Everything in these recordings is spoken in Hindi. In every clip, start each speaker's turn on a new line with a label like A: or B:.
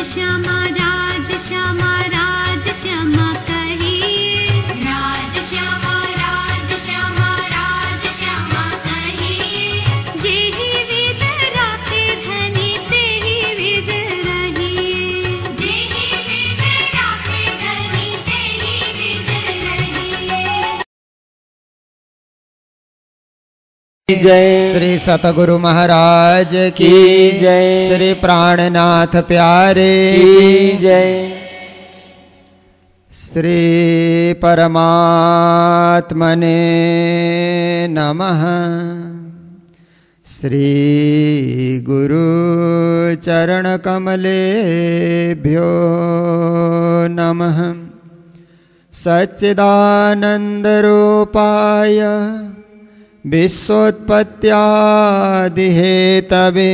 A: श्यामा राज श्यामा कहिए। राज श्यामा कहिए। जेहि विध राते धनी तेहि विध रहिए। जेहि विध राते धनी तेहि विध रहिए।
B: जय
C: श्री सतगुरु महाराज की
B: जय।
C: श्री प्राणनाथ प्यारे
B: की जय।
C: श्री परमात्मने नमः। श्री गुरु चरण कमलेभ्यो नमः। सच्चिदानंद रूपाय विश्वोत्पत्त्यादि हेतवे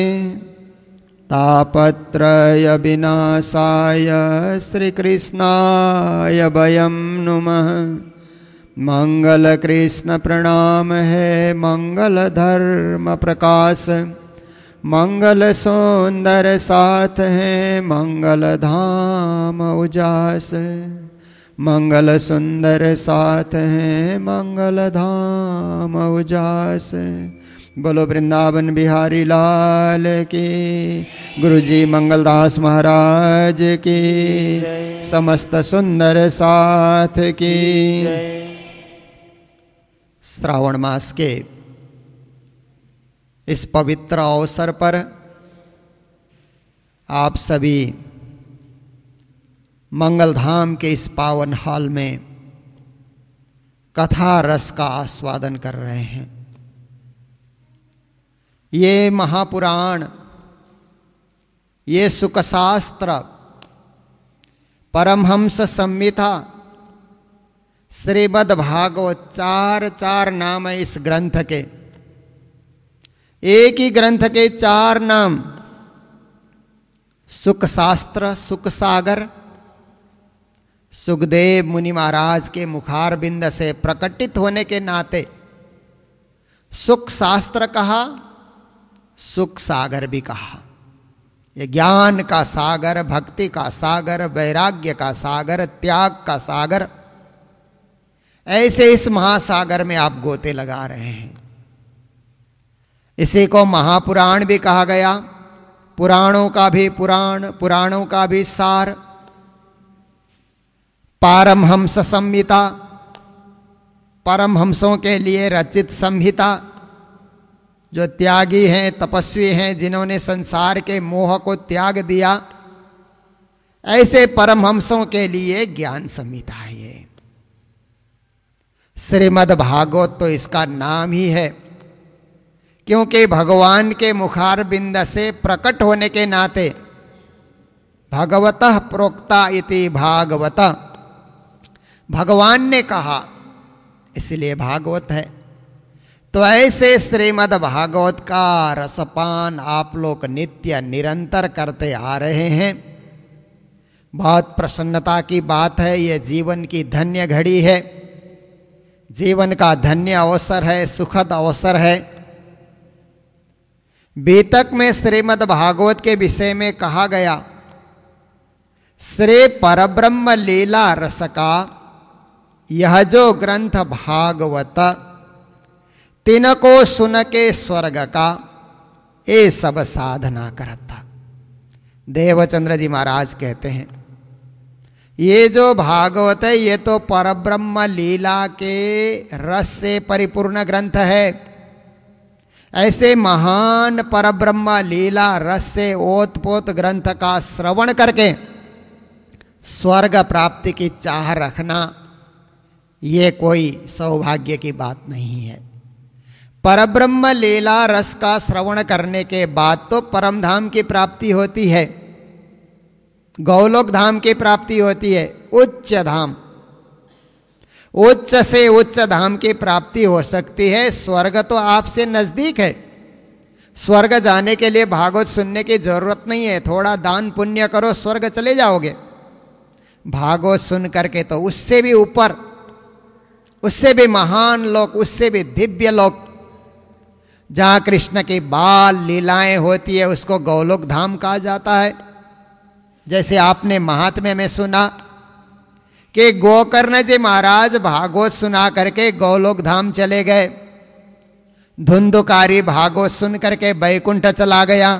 C: तापत्रय विनाशाय श्रीकृष्णाय वयं नुमः। मंगल कृष्ण प्रणाम है मंगल धर्म प्रकाश। मंगल सुंदर साथ है मंगल धाम उजास। मंगल सुंदर साथ हैं मंगल धाम उजास। बोलो वृंदावन बिहारी लाल की। गुरुजी मंगलदास महाराज की। समस्त सुंदर साथ की। श्रावण मास के इस पवित्र अवसर पर आप सभी मंगलधाम के इस पावन हॉल में कथा रस का आस्वादन कर रहे हैं। ये महापुराण, ये सुखशास्त्र, परमहंस संहिता, श्रीमद् भागवत, चार नाम है इस ग्रंथ के। एक ही ग्रंथ के चार नाम, सुखशास्त्र, सुखसागर। सुखदेव मुनि महाराज के मुखारबिंद से प्रकटित होने के नाते सुख शास्त्र कहा, सुख सागर भी कहा। ये ज्ञान का सागर, भक्ति का सागर, वैराग्य का सागर, त्याग का सागर, ऐसे इस महासागर में आप गोते लगा रहे हैं। इसी को महापुराण भी कहा गया। पुराणों का भी पुराण, पुराणों का भी सार। पारमहंस संहिता, परमहंसों के लिए रचित संहिता, जो त्यागी हैं, तपस्वी हैं, जिन्होंने संसार के मोह को त्याग दिया, ऐसे परमहंसों के लिए ज्ञान संहिता है ये। श्रीमद् भागवत तो इसका नाम ही है, क्योंकि भगवान के मुखारबिंद से प्रकट होने के नाते भगवतः प्रोक्ता इति भागवत, भगवान ने कहा इसलिए भागवत है। तो ऐसे श्रीमद् भागवत का रसपान आप लोग नित्य निरंतर करते आ रहे हैं। बहुत प्रसन्नता की बात है। ये जीवन की धन्य घड़ी है, जीवन का धन्य अवसर है, सुखद अवसर है। बीतक में श्रीमद् भागवत के विषय में कहा गया, श्री परब्रह्म लीला रस का यह जो ग्रंथ भागवत, तिनको सुन के स्वर्ग का ये सब साधना करता। देवचंद्र जी महाराज कहते हैं, ये जो भागवत है ये तो परब्रह्म लीला के रस से परिपूर्ण ग्रंथ है। ऐसे महान परब्रह्म लीला रस से ओतपोत ग्रंथ का श्रवण करके स्वर्ग प्राप्ति की चाह रखना ये कोई सौभाग्य की बात नहीं है। परब्रह्म लीला रस का श्रवण करने के बाद तो परम धाम की प्राप्ति होती है, गौलोक धाम की प्राप्ति होती है, उच्च धाम, उच्च से उच्च धाम की प्राप्ति हो सकती है। स्वर्ग तो आपसे नजदीक है। स्वर्ग जाने के लिए भागवत सुनने की जरूरत नहीं है। थोड़ा दान पुण्य करो, स्वर्ग चले जाओगे। भागवत सुन करके तो उससे भी ऊपर, उससे भी महान लोक, उससे भी दिव्य लोक, जहां कृष्ण की बाल लीलाएं होती है, उसको गौलोक धाम कहा जाता है। जैसे आपने महात्म्य में सुना कि गोकर्ण जी महाराज भागवत सुना करके गोलोक धाम चले गए, धुंधुकारी भागवत सुन करके बैकुंठ चला गया,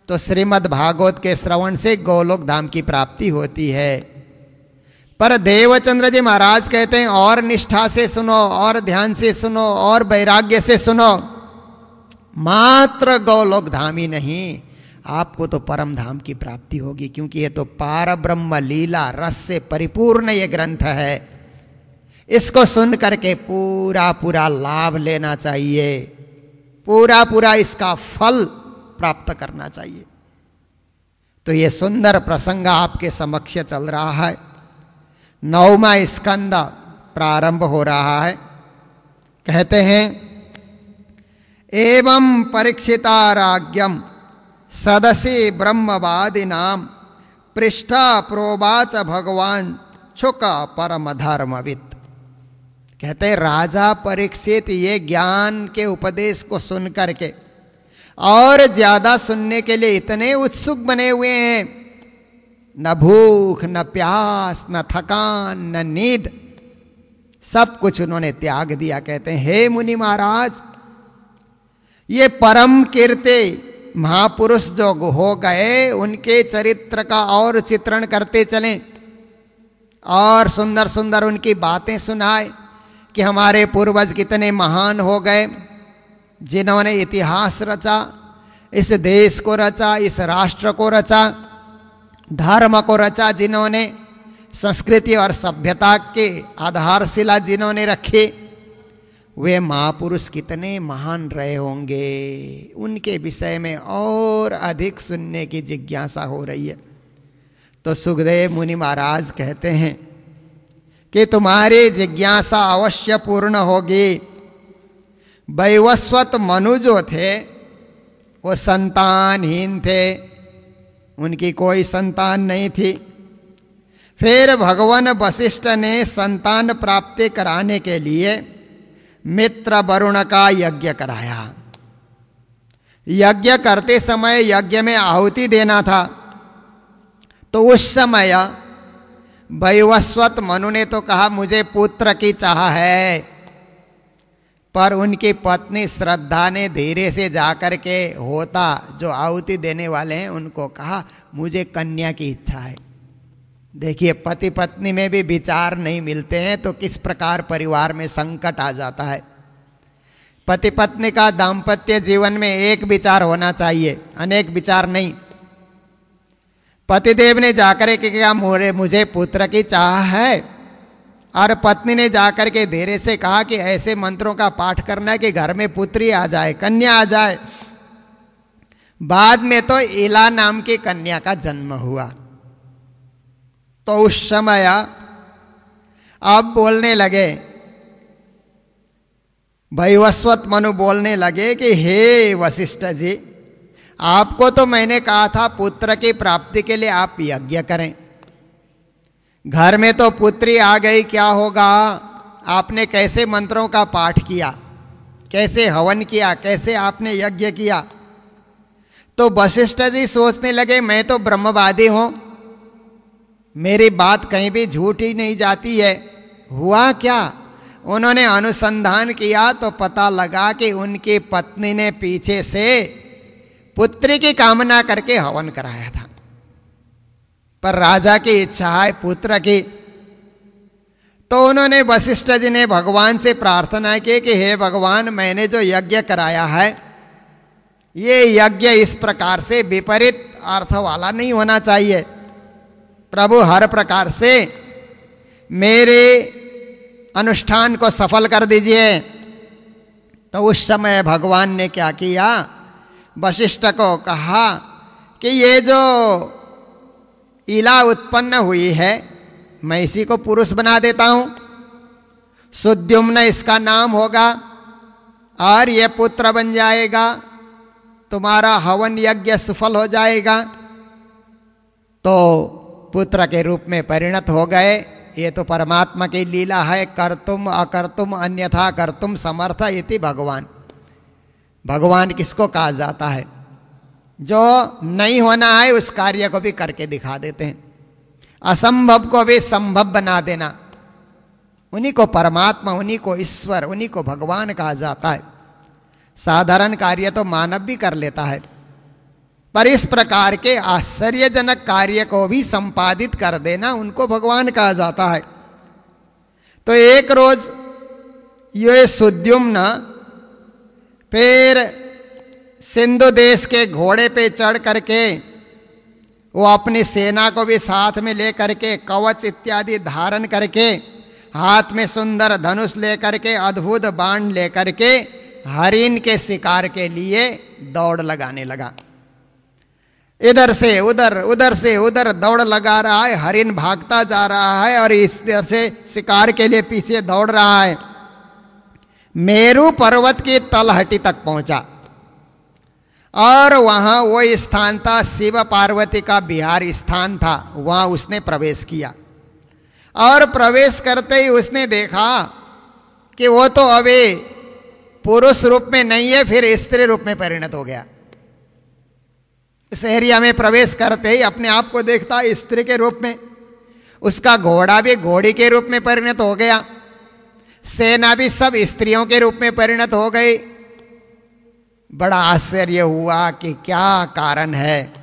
C: तो श्रीमद् भागवत के श्रवण से गोलोक धाम की प्राप्ति होती है। पर देवचंद्र जी महाराज कहते हैं और निष्ठा से सुनो, और ध्यान से सुनो, और वैराग्य से सुनो, मात्र गोलोक धाम ही नहीं, आपको तो परम धाम की प्राप्ति होगी, क्योंकि ये तो पार ब्रह्म लीला रस से परिपूर्ण ये ग्रंथ है। इसको सुन करके पूरा पूरा लाभ लेना चाहिए, पूरा पूरा इसका फल प्राप्त करना चाहिए। तो ये सुंदर प्रसंग आपके समक्ष चल रहा है। 9वां स्कंद प्रारंभ हो रहा है। कहते हैं एवं परीक्षिताराज्ञम सदसि ब्रह्मवादी नाम पृष्ठा प्रोवाच भगवान छुक परम धर्मविद। कहते राजा परीक्षित ये ज्ञान के उपदेश को सुन करके और ज्यादा सुनने के लिए इतने उत्सुक बने हुए हैं, न भूख न प्यास न थकान न नींद, सब कुछ उन्होंने त्याग दिया। कहते हैं हे मुनि महाराज, ये परम कीर्ति महापुरुष जो हो गए उनके चरित्र का और चित्रण करते चलें और सुंदर सुंदर उनकी बातें सुनाए कि हमारे पूर्वज कितने महान हो गए, जिन्होंने इतिहास रचा, इस देश को रचा, इस राष्ट्र को रचा, धर्म को रचा, जिन्होंने संस्कृति और सभ्यता के आधारशिला जिन्होंने रखी, वे महापुरुष कितने महान रहे होंगे, उनके विषय में और अधिक सुनने की जिज्ञासा हो रही है। तो सुखदेव मुनि महाराज कहते हैं कि तुम्हारी जिज्ञासा अवश्य पूर्ण होगी। वैवस्वत मनु जो थे वो संतानहीन थे, उनकी कोई संतान नहीं थी। फिर भगवान वशिष्ठ ने संतान प्राप्ति कराने के लिए मित्र वरुण का यज्ञ कराया। यज्ञ करते समय यज्ञ में आहुति देना था, तो उस समय वैवस्वत मनु ने तो कहा मुझे पुत्र की चाह है, पर उनकी पत्नी श्रद्धा ने धीरे से जाकर के होता जो आहुति देने वाले हैं उनको कहा मुझे कन्या की इच्छा है। देखिए पति पत्नी में भी विचार नहीं मिलते हैं तो किस प्रकार परिवार में संकट आ जाता है। पति पत्नी का दाम्पत्य जीवन में एक विचार होना चाहिए, अनेक विचार नहीं। पतिदेव ने जाकर के कहा मुझे पुत्र की चाह है, और पत्नी ने जाकर के धीरे से कहा कि ऐसे मंत्रों का पाठ करना है कि घर में पुत्री आ जाए, कन्या आ जाए। बाद में तो इला नाम की कन्या का जन्म हुआ। तो उस समय अब बोलने लगे, वैवस्वत मनु बोलने लगे कि हे वशिष्ठ जी, आपको तो मैंने कहा था पुत्र की प्राप्ति के लिए आप यज्ञ करें, घर में तो पुत्री आ गई, क्या होगा? आपने कैसे मंत्रों का पाठ किया, कैसे हवन किया, कैसे आपने यज्ञ किया? तो वशिष्ठ जी सोचने लगे मैं तो ब्रह्मवादी हूं, मेरी बात कहीं भी झूठ ही नहीं जाती है। हुआ क्या? उन्होंने अनुसंधान किया तो पता लगा कि उनकी पत्नी ने पीछे से पुत्री की कामना करके हवन कराया था, पर राजा की इच्छा है पुत्र की। तो उन्होंने वशिष्ठ जी ने भगवान से प्रार्थना की कि हे भगवान, मैंने जो यज्ञ कराया है ये यज्ञ इस प्रकार से विपरीत अर्थ वाला नहीं होना चाहिए। प्रभु हर प्रकार से मेरे अनुष्ठान को सफल कर दीजिए। तो उस समय भगवान ने क्या किया, वशिष्ठ को कहा कि ये जो इला उत्पन्न हुई है मैं इसी को पुरुष बना देता हूं, सुद्युम्न इसका नाम होगा और यह पुत्र बन जाएगा, तुम्हारा हवन यज्ञ सफल हो जाएगा। तो पुत्र के रूप में परिणत हो गए। ये तो परमात्मा की लीला है, कर्तुम अकर्तुम अन्यथा कर्तुम समर्थ इति भगवान। भगवान किसको कहा जाता है? जो नहीं होना है उस कार्य को भी करके दिखा देते हैं, असंभव को भी संभव बना देना, उन्हीं को परमात्मा, उन्हीं को ईश्वर, उन्हीं को भगवान कहा जाता है। साधारण कार्य तो मानव भी कर लेता है, पर इस प्रकार के आश्चर्यजनक कार्य को भी संपादित कर देना उनको भगवान कहा जाता है। तो एक रोज ये सुद्युम्न फिर सिंधु देश के घोड़े पे चढ़ करके वो अपनी सेना को भी साथ में ले करके, कवच इत्यादि धारण करके, हाथ में सुंदर धनुष ले करके, अद्भुत बाण ले करके हरिण के शिकार के लिए दौड़ लगाने लगा। इधर से उधर, उधर से उधर दौड़ लगा रहा है, हरिण भागता जा रहा है और इस तरह से शिकार के लिए पीछे दौड़ रहा है। मेरू पर्वत की तलहटी तक पहुंचा और वहां वो स्थान था, शिव पार्वती का विहार स्थान था, वहां उसने प्रवेश किया। और प्रवेश करते ही उसने देखा कि वो तो अभी पुरुष रूप में नहीं है, फिर स्त्री रूप में परिणत हो गया। उस एरिया में प्रवेश करते ही अपने आप को देखता स्त्री के रूप में, उसका घोड़ा भी घोड़ी के रूप में परिणत हो गया, सेना भी सब स्त्रियों के रूप में परिणत हो गई। बड़ा आश्चर्य हुआ कि क्या कारण है।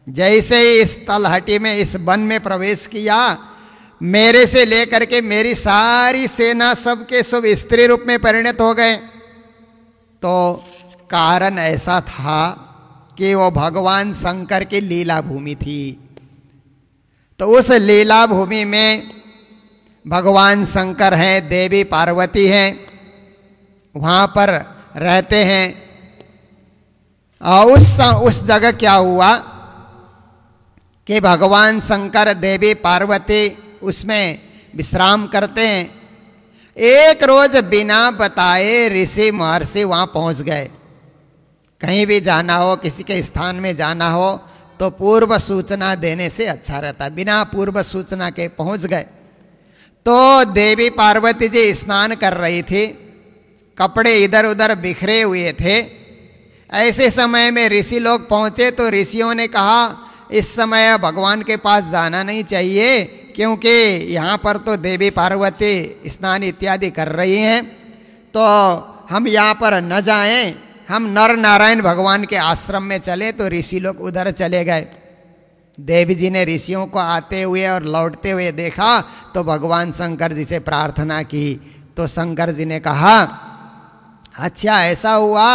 C: जैसे ही इस तलहटी में, इस वन में प्रवेश किया, मेरे से लेकर के मेरी सारी सेना सबके सब स्त्री रूप में परिणत हो गए। तो कारण ऐसा था कि वो भगवान शंकर की लीला भूमि थी। तो उस लीला भूमि में भगवान शंकर हैं, देवी पार्वती हैं, वहाँ पर रहते हैं। और उस जगह क्या हुआ कि भगवान शंकर, देवी पार्वती उसमें विश्राम करते हैं। एक रोज बिना बताए ऋषि महर्षि वहाँ पहुँच गए। कहीं भी जाना हो, किसी के स्थान में जाना हो तो पूर्व सूचना देने से अच्छा रहता है। बिना पूर्व सूचना के पहुँच गए। तो देवी पार्वती जी स्नान कर रही थी, कपड़े इधर उधर बिखरे हुए थे। ऐसे समय में ऋषि लोग पहुँचे तो ऋषियों ने कहा इस समय भगवान के पास जाना नहीं चाहिए, क्योंकि यहाँ पर तो देवी पार्वती स्नान इत्यादि कर रही हैं, तो हम यहाँ पर न जाएं, हम नर नारायण भगवान के आश्रम में चले। तो ऋषि लोग उधर चले गए। देवी जी ने ऋषियों को आते हुए और लौटते हुए देखा तो भगवान शंकर जी से प्रार्थना की। तो शंकर जी ने कहा अच्छा ऐसा हुआ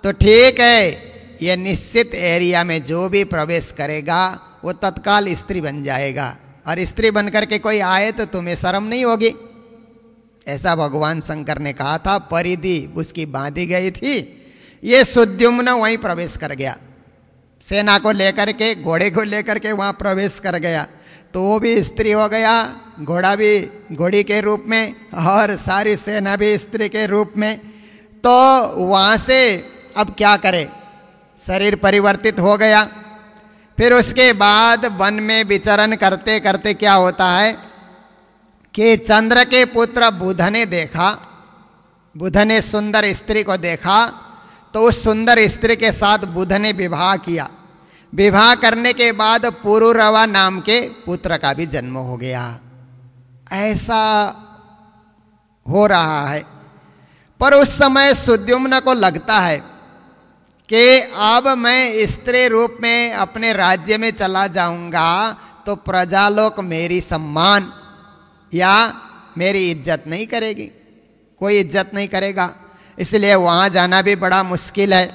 C: तो ठीक है, ये निश्चित एरिया में जो भी प्रवेश करेगा वो तत्काल स्त्री बन जाएगा, और स्त्री बनकर के कोई आए तो तुम्हें शर्म नहीं होगी। ऐसा भगवान शंकर ने कहा था। परिधि उसकी बांधी गई थी। ये सुद्युम्न वहीं प्रवेश कर गया, सेना को लेकर के, घोड़े को लेकर के वहाँ प्रवेश कर गया। तो वो भी स्त्री हो गया, घोड़ा भी घोड़ी के रूप में, और सारी सेना भी स्त्री के रूप में। तो वहाँ से अब क्या करे, शरीर परिवर्तित हो गया। फिर उसके बाद वन में विचरण करते करते क्या होता है कि चंद्र के पुत्र बुध ने देखा, बुध ने सुंदर स्त्री को देखा। तो उस सुंदर स्त्री के साथ बुध ने विवाह किया। विवाह करने के बाद पुरुरवा नाम के पुत्र का भी जन्म हो गया। ऐसा हो रहा है। पर उस समय सुद्युम्न को लगता है कि अब मैं स्त्री रूप में अपने राज्य में चला जाऊंगा तो प्रजालोक मेरी सम्मान या मेरी इज्जत नहीं करेगी, कोई इज्जत नहीं करेगा, इसलिए वहाँ जाना भी बड़ा मुश्किल है।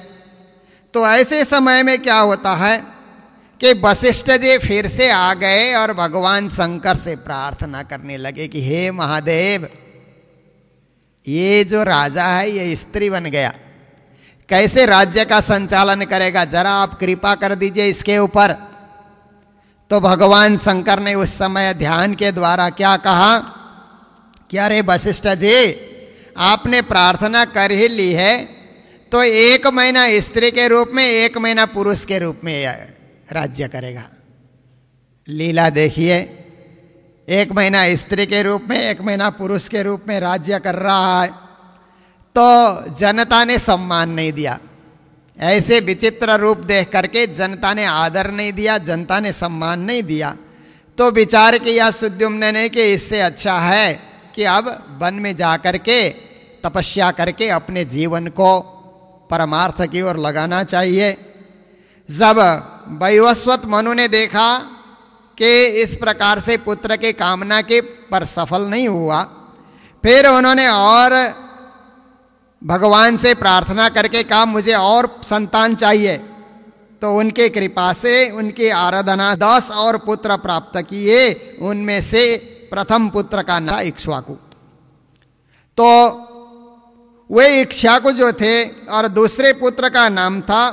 C: तो ऐसे समय में क्या होता है कि वशिष्ठ जी फिर से आ गए और भगवान शंकर से प्रार्थना करने लगे कि हे महादेव, ये जो राजा है ये स्त्री बन गया, कैसे राज्य का संचालन करेगा, जरा आप कृपा कर दीजिए इसके ऊपर। तो भगवान शंकर ने उस समय ध्यान के द्वारा क्या कहा कि अरे वशिष्ठ जी, आपने प्रार्थना कर ही ली है तो 1 महीना स्त्री के रूप में 1 महीना पुरुष के रूप में राज्य करेगा। लीला देखिए, 1 महीना स्त्री के रूप में 1 महीना पुरुष के रूप में राज्य कर रहा है। तो जनता ने सम्मान नहीं दिया, ऐसे विचित्र रूप देख करके जनता ने आदर नहीं दिया, जनता ने सम्मान नहीं दिया। तो विचार किया सुद्युम्न ने कि इससे अच्छा है कि अब वन में जा करके तपस्या करके अपने जीवन को परमार्थ की ओर लगाना चाहिए। जब वैवस्वत मनु ने देखा कि इस प्रकार से पुत्र के कामना के पर सफल नहीं हुआ, फिर उन्होंने और भगवान से प्रार्थना करके कहा मुझे और संतान चाहिए। तो उनके कृपा से उनकी आराधना 10 और पुत्र प्राप्त किए। उनमें से प्रथम पुत्र का नाम था इक्ष्वाकु। तो वे इक्ष्वाकु जो थे और दूसरे पुत्र का नाम था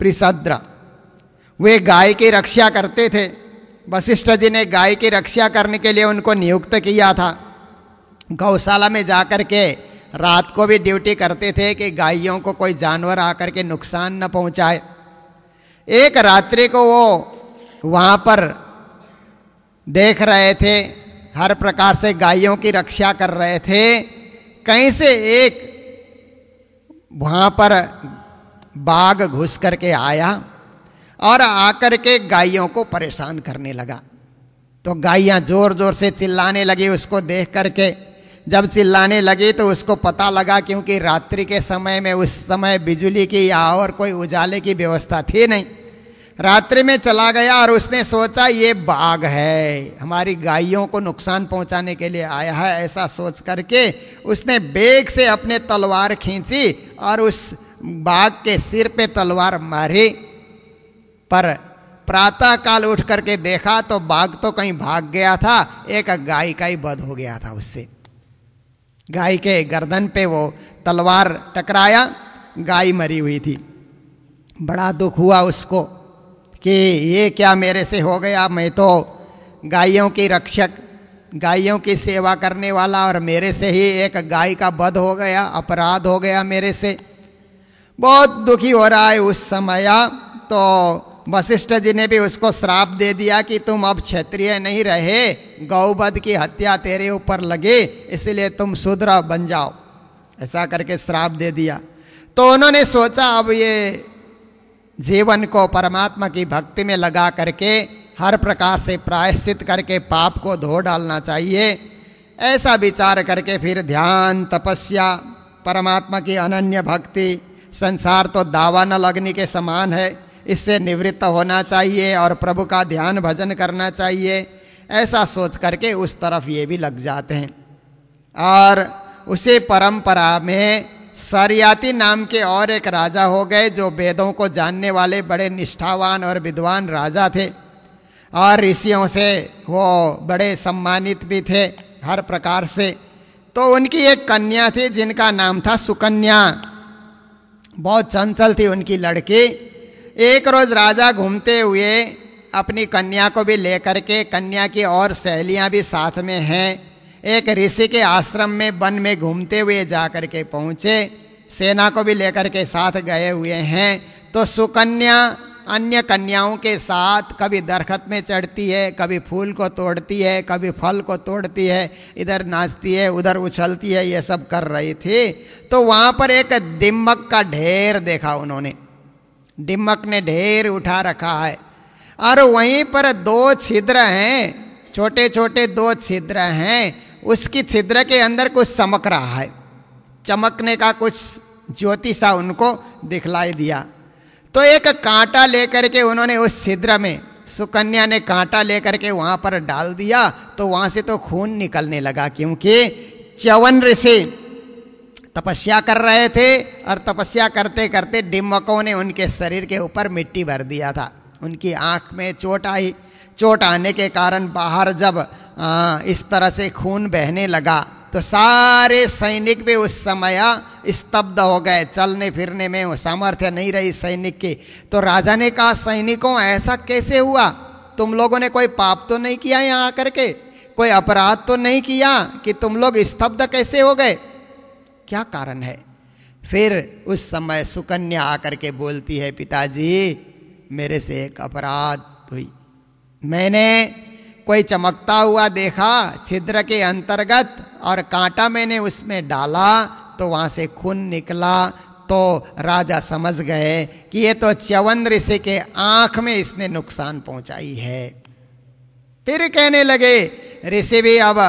C: प्रिसद्र। वे गाय की रक्षा करते थे। वशिष्ठ जी ने गाय की रक्षा करने के लिए उनको नियुक्त किया था। गौशाला में जाकर के रात को भी ड्यूटी करते थे कि गायों को कोई जानवर आकर के नुकसान न पहुंचाए। एक रात्रि को वो वहाँ पर देख रहे थे, हर प्रकार से गायों की रक्षा कर रहे थे। कहीं से एक वहाँ पर बाघ घुस करके आया और आकर के गायों को परेशान करने लगा। तो गायें जोर जोर से चिल्लाने लगी उसको देख करके। जब चिल्लाने लगी तो उसको पता लगा, क्योंकि रात्रि के समय में उस समय बिजली की या और कोई उजाले की व्यवस्था थी नहीं। रात्रि में चला गया और उसने सोचा ये बाघ है, हमारी गायों को नुकसान पहुंचाने के लिए आया है। ऐसा सोच करके उसने बेग से अपने तलवार खींची और उस बाघ के सिर पे तलवार मारी। पर प्रातः काल उठ करके देखा तो बाघ तो कहीं भाग गया था, एक गाय का ही वध हो गया था उससे। गाय के गर्दन पे वो तलवार टकराया, गाय मरी हुई थी। बड़ा दुख हुआ उसको कि ये क्या मेरे से हो गया, मैं तो गायों की रक्षक, गायों की सेवा करने वाला, और मेरे से ही एक गाय का वध हो गया, अपराध हो गया मेरे से। बहुत दुखी हो रहा है उस समय। तो वशिष्ठ जी ने भी उसको श्राप दे दिया कि तुम अब क्षत्रिय नहीं रहे, गौवध की हत्या तेरे ऊपर लगे, इसलिए तुम शूद्र बन जाओ, ऐसा करके श्राप दे दिया। तो उन्होंने सोचा अब ये जीवन को परमात्मा की भक्ति में लगा करके हर प्रकार से प्रायश्चित करके पाप को धो डालना चाहिए। ऐसा विचार करके फिर ध्यान, तपस्या, परमात्मा की अनन्य भक्ति, संसार तो दावा न लगने के समान है, इससे निवृत्त होना चाहिए और प्रभु का ध्यान भजन करना चाहिए। ऐसा सोच करके उस तरफ ये भी लग जाते हैं। और उसी परंपरा में सरियाती नाम के और एक राजा हो गए, जो वेदों को जानने वाले बड़े निष्ठावान और विद्वान राजा थे, और ऋषियों से वो बड़े सम्मानित भी थे हर प्रकार से। तो उनकी एक कन्या थी जिनका नाम था सुकन्या। बहुत चंचल थी उनकी लड़की। एक रोज राजा घूमते हुए अपनी कन्या को भी लेकर के, कन्या की और सहेलियां भी साथ में हैं, एक ऋषि के आश्रम में वन में घूमते हुए जाकर के पहुँचे। सेना को भी लेकर के साथ गए हुए हैं। तो सुकन्या अन्य कन्याओं के साथ कभी दरख्त में चढ़ती है, कभी फूल को तोड़ती है, कभी फल को तोड़ती है, इधर नाचती है, उधर उछलती है, ये सब कर रही थी। तो वहाँ पर एक दिम्मक का ढेर देखा उन्होंने। दिम्मक ने ढेर उठा रखा है और वहीं पर 2 छिद्र हैं, छोटे छोटे 2 छिद्र हैं। उसकी छिद्र के अंदर कुछ चमक रहा है, चमकने का कुछ ज्योति सा उनको दिखलाई दिया। तो एक कांटा लेकर के उन्होंने उस छिद्र में, सुकन्या ने कांटा लेकर के वहाँ पर डाल दिया। तो वहाँ से तो खून निकलने लगा, क्योंकि च्यवन ऋषि तपस्या कर रहे थे और तपस्या करते करते दिम्मकों ने उनके शरीर के ऊपर मिट्टी भर दिया था। उनकी आँख में चोट आई। चोट आने के कारण बाहर जब इस तरह से खून बहने लगा तो सारे सैनिक भी उस समय स्तब्ध हो गए। चलने फिरने में सामर्थ्य नहीं रही सैनिक की। तो राजा ने कहा, सैनिकों ऐसा कैसे हुआ? तुम लोगों ने कोई पाप तो नहीं किया यहाँ आकर के, कोई अपराध तो नहीं किया कि तुम लोग स्तब्ध कैसे हो गए? क्या कारण है? फिर उस समय सुकन्या आकर के बोलती है, पिताजी मेरे से एक अपराध हुई। मैंने कोई चमकता हुआ देखा छिद्र के अंतर्गत और कांटा मैंने उसमें डाला तो वहाँ से खून निकला। तो राजा समझ गए कि ये तो च्यवन ऋषि के आंख में इसने नुकसान पहुंचाई है। फिर कहने लगे, ऋषि भी अब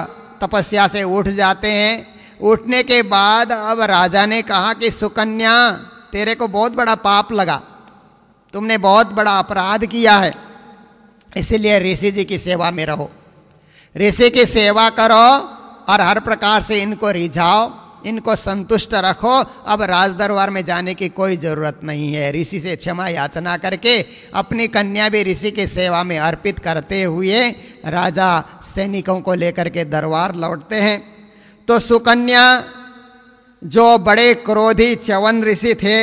C: तपस्या से उठ जाते हैं। उठने के बाद अब राजा ने कहा कि सुकन्या, तेरे को बहुत बड़ा पाप लगा, तुमने बहुत बड़ा अपराध किया है, इसीलिए ऋषि जी की सेवा में रहो, ऋषि की सेवा करो और हर प्रकार से इनको रिझाओ, इनको संतुष्ट रखो। अब राज दरबार में जाने की कोई जरूरत नहीं है। ऋषि से क्षमा याचना करके अपनी कन्या भी ऋषि की सेवा में अर्पित करते हुए राजा सैनिकों को लेकर के दरबार लौटते हैं। तो सुकन्या जो बड़े क्रोधी च्यवन ऋषि थे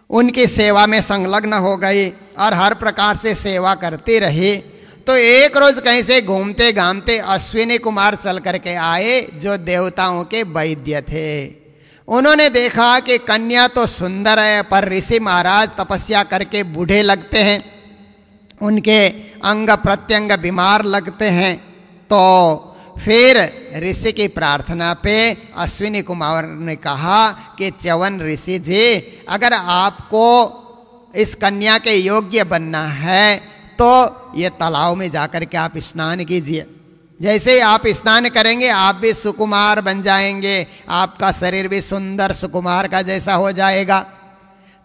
C: उनकी सेवा में संलग्न हो गई और हर प्रकार से सेवा करती रही। तो एक रोज कहीं से घूमते घामते अश्विनी कुमार चल करके आए जो देवताओं के वैद्य थे। उन्होंने देखा कि कन्या तो सुंदर है पर ऋषि महाराज तपस्या करके बूढ़े लगते हैं, उनके अंग प्रत्यंग बीमार लगते हैं। तो फिर ऋषि की प्रार्थना पे अश्विनी कुमार ने कहा कि च्यवन ऋषि जी, अगर आपको इस कन्या के योग्य बनना है तो ये तालाब में जाकर के आप स्नान कीजिए। जैसे ही आप स्नान करेंगे आप भी सुकुमार बन जाएंगे, आपका शरीर भी सुंदर सुकुमार का जैसा हो जाएगा।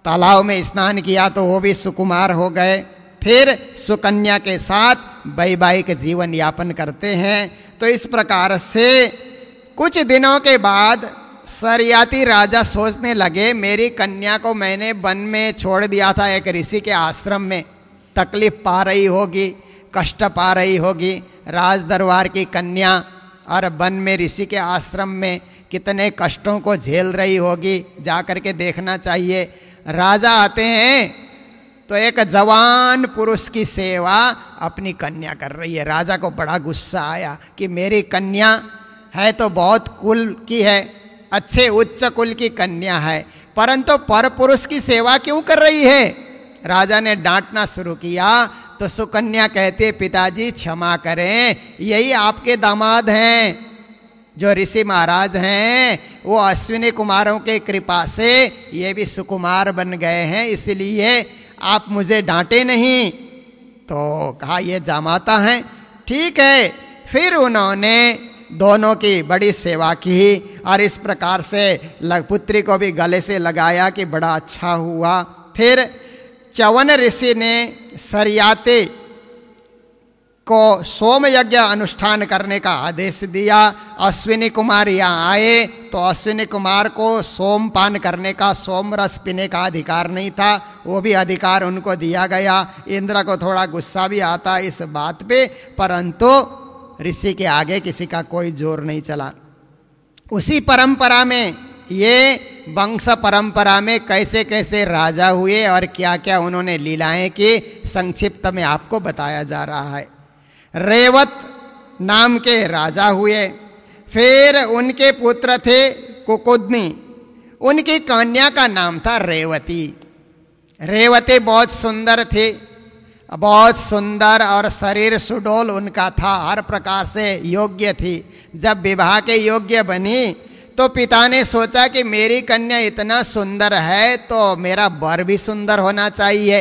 C: तालाब में स्नान किया तो वो भी सुकुमार हो गए। फिर सुकन्या के साथ वैवाहिक जीवन यापन करते हैं। तो इस प्रकार से कुछ दिनों के बाद सरयाती राजा सोचने लगे, मेरी कन्या को मैंने वन में छोड़ दिया था एक ऋषि के आश्रम में, तकलीफ पा रही होगी, कष्ट पा रही होगी, राज दरबार की कन्या और वन में ऋषि के आश्रम में कितने कष्टों को झेल रही होगी, जा कर के देखना चाहिए। राजा आते हैं तो एक जवान पुरुष की सेवा अपनी कन्या कर रही है। राजा को बड़ा गुस्सा आया कि मेरी कन्या है तो बहुत कुल की है, अच्छे उच्च कुल की कन्या है, परंतु पर पुरुष की सेवा क्यों कर रही है। राजा ने डांटना शुरू किया तो सुकन्या कहते, पिताजी क्षमा करें, यही आपके दामाद हैं जो ऋषि महाराज हैं, वो अश्विनी कुमारों के कृपा से ये भी सुकुमार बन गए हैं, इसलिए आप मुझे डांटे नहीं। तो कहा ये जामाता हैं, ठीक है। फिर उन्होंने दोनों की बड़ी सेवा की और इस प्रकार से पुत्री को भी गले से लगाया कि बड़ा अच्छा हुआ। फिर च्यवन ऋषि ने सरयाते को सोम यज्ञ अनुष्ठान करने का आदेश दिया। अश्विनी कुमार यहाँ आए तो अश्विनी कुमार को सोमपान करने का, सोम रस पीने का अधिकार नहीं था, वो भी अधिकार उनको दिया गया। इंद्र को थोड़ा गुस्सा भी आता इस बात पे, परंतु ऋषि के आगे किसी का कोई जोर नहीं चला। उसी परंपरा में, ये वंश परंपरा में कैसे कैसे राजा हुए और क्या क्या उन्होंने लीलाएं की, संक्षिप्त में आपको बताया जा रहा है। रेवत नाम के राजा हुए, फिर उनके पुत्र थे कुकुदनी, उनकी कन्या का नाम था रेवती। रेवती बहुत सुंदर थी, बहुत सुंदर और शरीर सुडोल उनका था, हर प्रकार से योग्य थी। जब विवाह के योग्य बनी तो पिता ने सोचा कि मेरी कन्या इतना सुंदर है तो मेरा वर भी सुंदर होना चाहिए।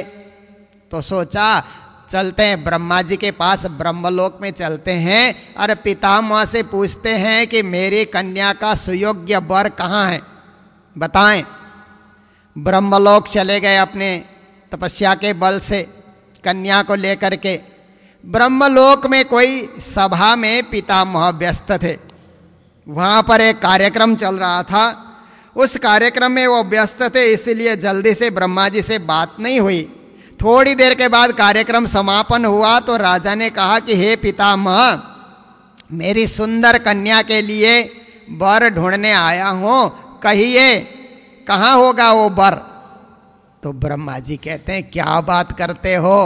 C: तो सोचा चलते हैं ब्रह्मा जी के पास, ब्रह्मलोक में चलते हैं और पितामह से पूछते हैं कि मेरी कन्या का सुयोग्य वर कहाँ है, बताएं। ब्रह्मलोक चले गए अपने तपस्या के बल से कन्या को लेकर के। ब्रह्मलोक में कोई सभा में पितामह व्यस्त थे, वहाँ पर एक कार्यक्रम चल रहा था, उस कार्यक्रम में वो व्यस्त थे, इसलिए जल्दी से ब्रह्मा जी से बात नहीं हुई। थोड़ी देर के बाद कार्यक्रम समापन हुआ तो राजा ने कहा कि हे पितामह, मेरी सुंदर कन्या के लिए वर ढूंढने आया हूँ, कहिए कहाँ होगा वो वर। तो ब्रह्मा जी कहते हैं क्या बात करते हो,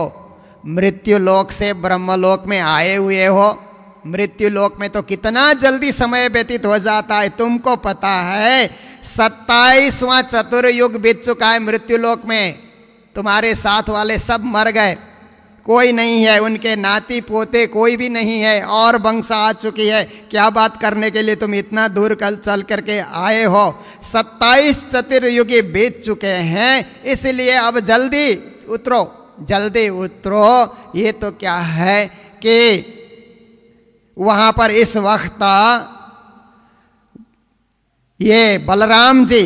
C: मृत्युलोक से ब्रह्मलोक में आए हुए हो, मृत्युलोक में तो कितना जल्दी समय व्यतीत हो जाता है, तुमको पता है 27वां चतुर्युग बीत चुका है मृत्युलोक में, तुम्हारे साथ वाले सब मर गए, कोई नहीं है, उनके नाती पोते कोई भी नहीं है, और वंश आ चुकी है। क्या बात करने के लिए तुम इतना दूर कल चल करके आए हो? 27 चतुर्युगी बीत चुके हैं, इसलिए अब जल्दी उतरो, जल्दी उतरो। ये तो क्या है कि वहां पर इस वक्त ये बलराम जी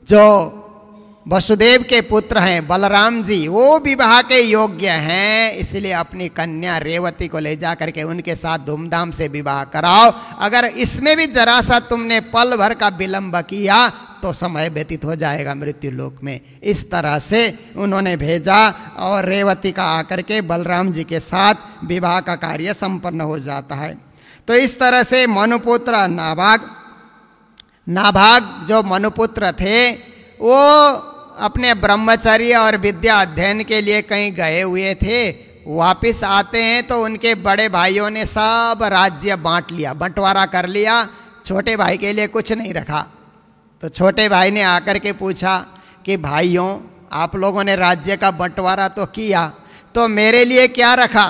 C: जो वसुदेव के पुत्र हैं, बलराम जी, वो विवाह के योग्य हैं, इसलिए अपनी कन्या रेवती को ले जा करके उनके साथ धूमधाम से विवाह कराओ। अगर इसमें भी जरा सा तुमने पल भर का विलंब किया तो समय व्यतीत हो जाएगा मृत्यु लोक में। इस तरह से उन्होंने भेजा और रेवती का आकर के बलराम जी के साथ विवाह का कार्य संपन्न हो जाता है। तो इस तरह से मनुपुत्र नाभाग जो मनुपुत्र थे वो अपने ब्रह्मचर्य और विद्या अध्ययन के लिए कहीं गए हुए थे। वापिस आते हैं तो उनके बड़े भाइयों ने सब राज्य बांट लिया, बंटवारा कर लिया, छोटे भाई के लिए कुछ नहीं रखा। तो छोटे भाई ने आकर के पूछा कि भाइयों, आप लोगों ने राज्य का बंटवारा तो किया, तो मेरे लिए क्या रखा?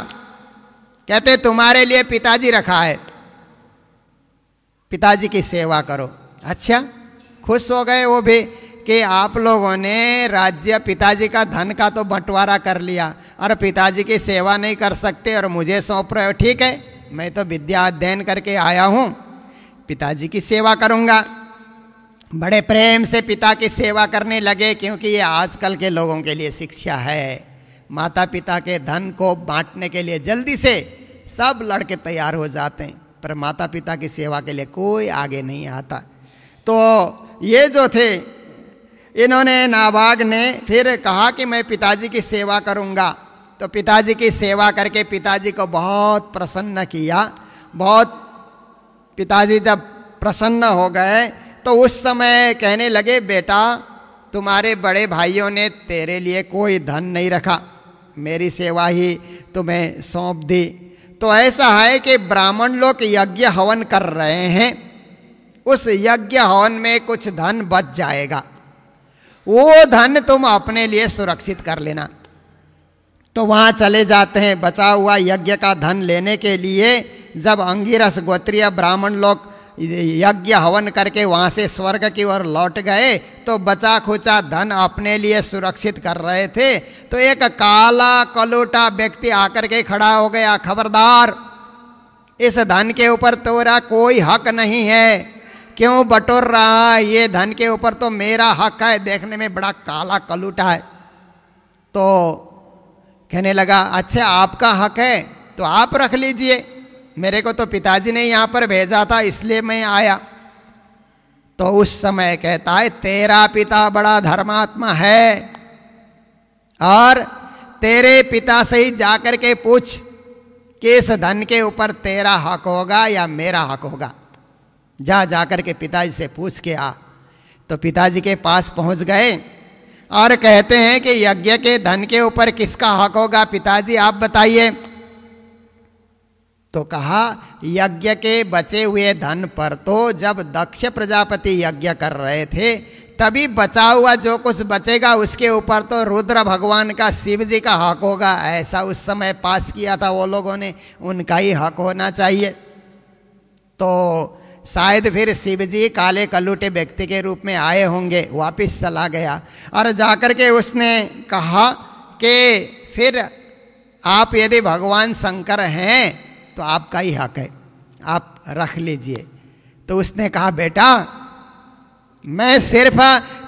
C: कहते तुम्हारे लिए पिताजी रखा है, पिताजी की सेवा करो। अच्छा, खुश हो गए वो भी कि आप लोगों ने राज्य, पिताजी का धन का तो बंटवारा कर लिया और पिताजी की सेवा नहीं कर सकते और मुझे सौंप रहे हो। ठीक है, मैं तो विद्या अध्ययन करके आया हूँ, पिताजी की सेवा करूँगा। बड़े प्रेम से पिता की सेवा करने लगे, क्योंकि ये आजकल के लोगों के लिए शिक्षा है। माता पिता के धन को बांटने के लिए जल्दी से सब लड़के तैयार हो जाते हैं, पर माता पिता की सेवा के लिए कोई आगे नहीं आता। तो ये जो थे, इन्होंने, नाभाग ने फिर कहा कि मैं पिताजी की सेवा करूँगा। तो पिताजी की सेवा करके पिताजी को बहुत प्रसन्न किया। बहुत पिताजी जब प्रसन्न हो गए तो उस समय कहने लगे, बेटा तुम्हारे बड़े भाइयों ने तेरे लिए कोई धन नहीं रखा, मेरी सेवा ही तुम्हें सौंप दी। तो ऐसा है कि ब्राह्मण लोग यज्ञ हवन कर रहे हैं, उस यज्ञ हवन में कुछ धन बच जाएगा, वो धन तुम अपने लिए सुरक्षित कर लेना। तो वहाँ चले जाते हैं बचा हुआ यज्ञ का धन लेने के लिए। जब अंगिरस गोत्रीय ब्राह्मण लोग यज्ञ हवन करके वहाँ से स्वर्ग की ओर लौट गए तो बचा खुचा धन अपने लिए सुरक्षित कर रहे थे। तो एक काला कलूटा व्यक्ति आकर के खड़ा हो गया, खबरदार, इस धन के ऊपर तेरा कोई हक नहीं है, क्यों बटोर रहा है? ये धन के ऊपर तो मेरा हक है। देखने में बड़ा काला कलूटा है। तो कहने लगा, अच्छा आपका हक है तो आप रख लीजिए, मेरे को तो पिताजी ने यहाँ पर भेजा था इसलिए मैं आया। तो उस समय कहता है, तेरा पिता बड़ा धर्मात्मा है और तेरे पिता से ही जाकर के पूछ कि इस धन के ऊपर तेरा हक होगा या मेरा हक होगा। जाकर के पिताजी से पूछ के आ। तो पिताजी के पास पहुंच गए और कहते हैं कि यज्ञ के धन के ऊपर किसका हक होगा पिताजी, आप बताइए। तो कहा, यज्ञ के बचे हुए धन पर तो जब दक्ष प्रजापति यज्ञ कर रहे थे तभी बचा हुआ जो कुछ बचेगा उसके ऊपर तो रुद्र भगवान का, शिव जी का हक होगा। ऐसा उस समय पास किया था वो लोगों ने, उनका ही हक होना चाहिए। तो शायद फिर शिव जी काले कलूटे व्यक्ति के रूप में आए होंगे। वापिस चला गया और जाकर के उसने कहा कि फिर आप यदि भगवान शंकर हैं तो आपका ही हक है, आप रख लीजिए। तो उसने कहा, बेटा मैं सिर्फ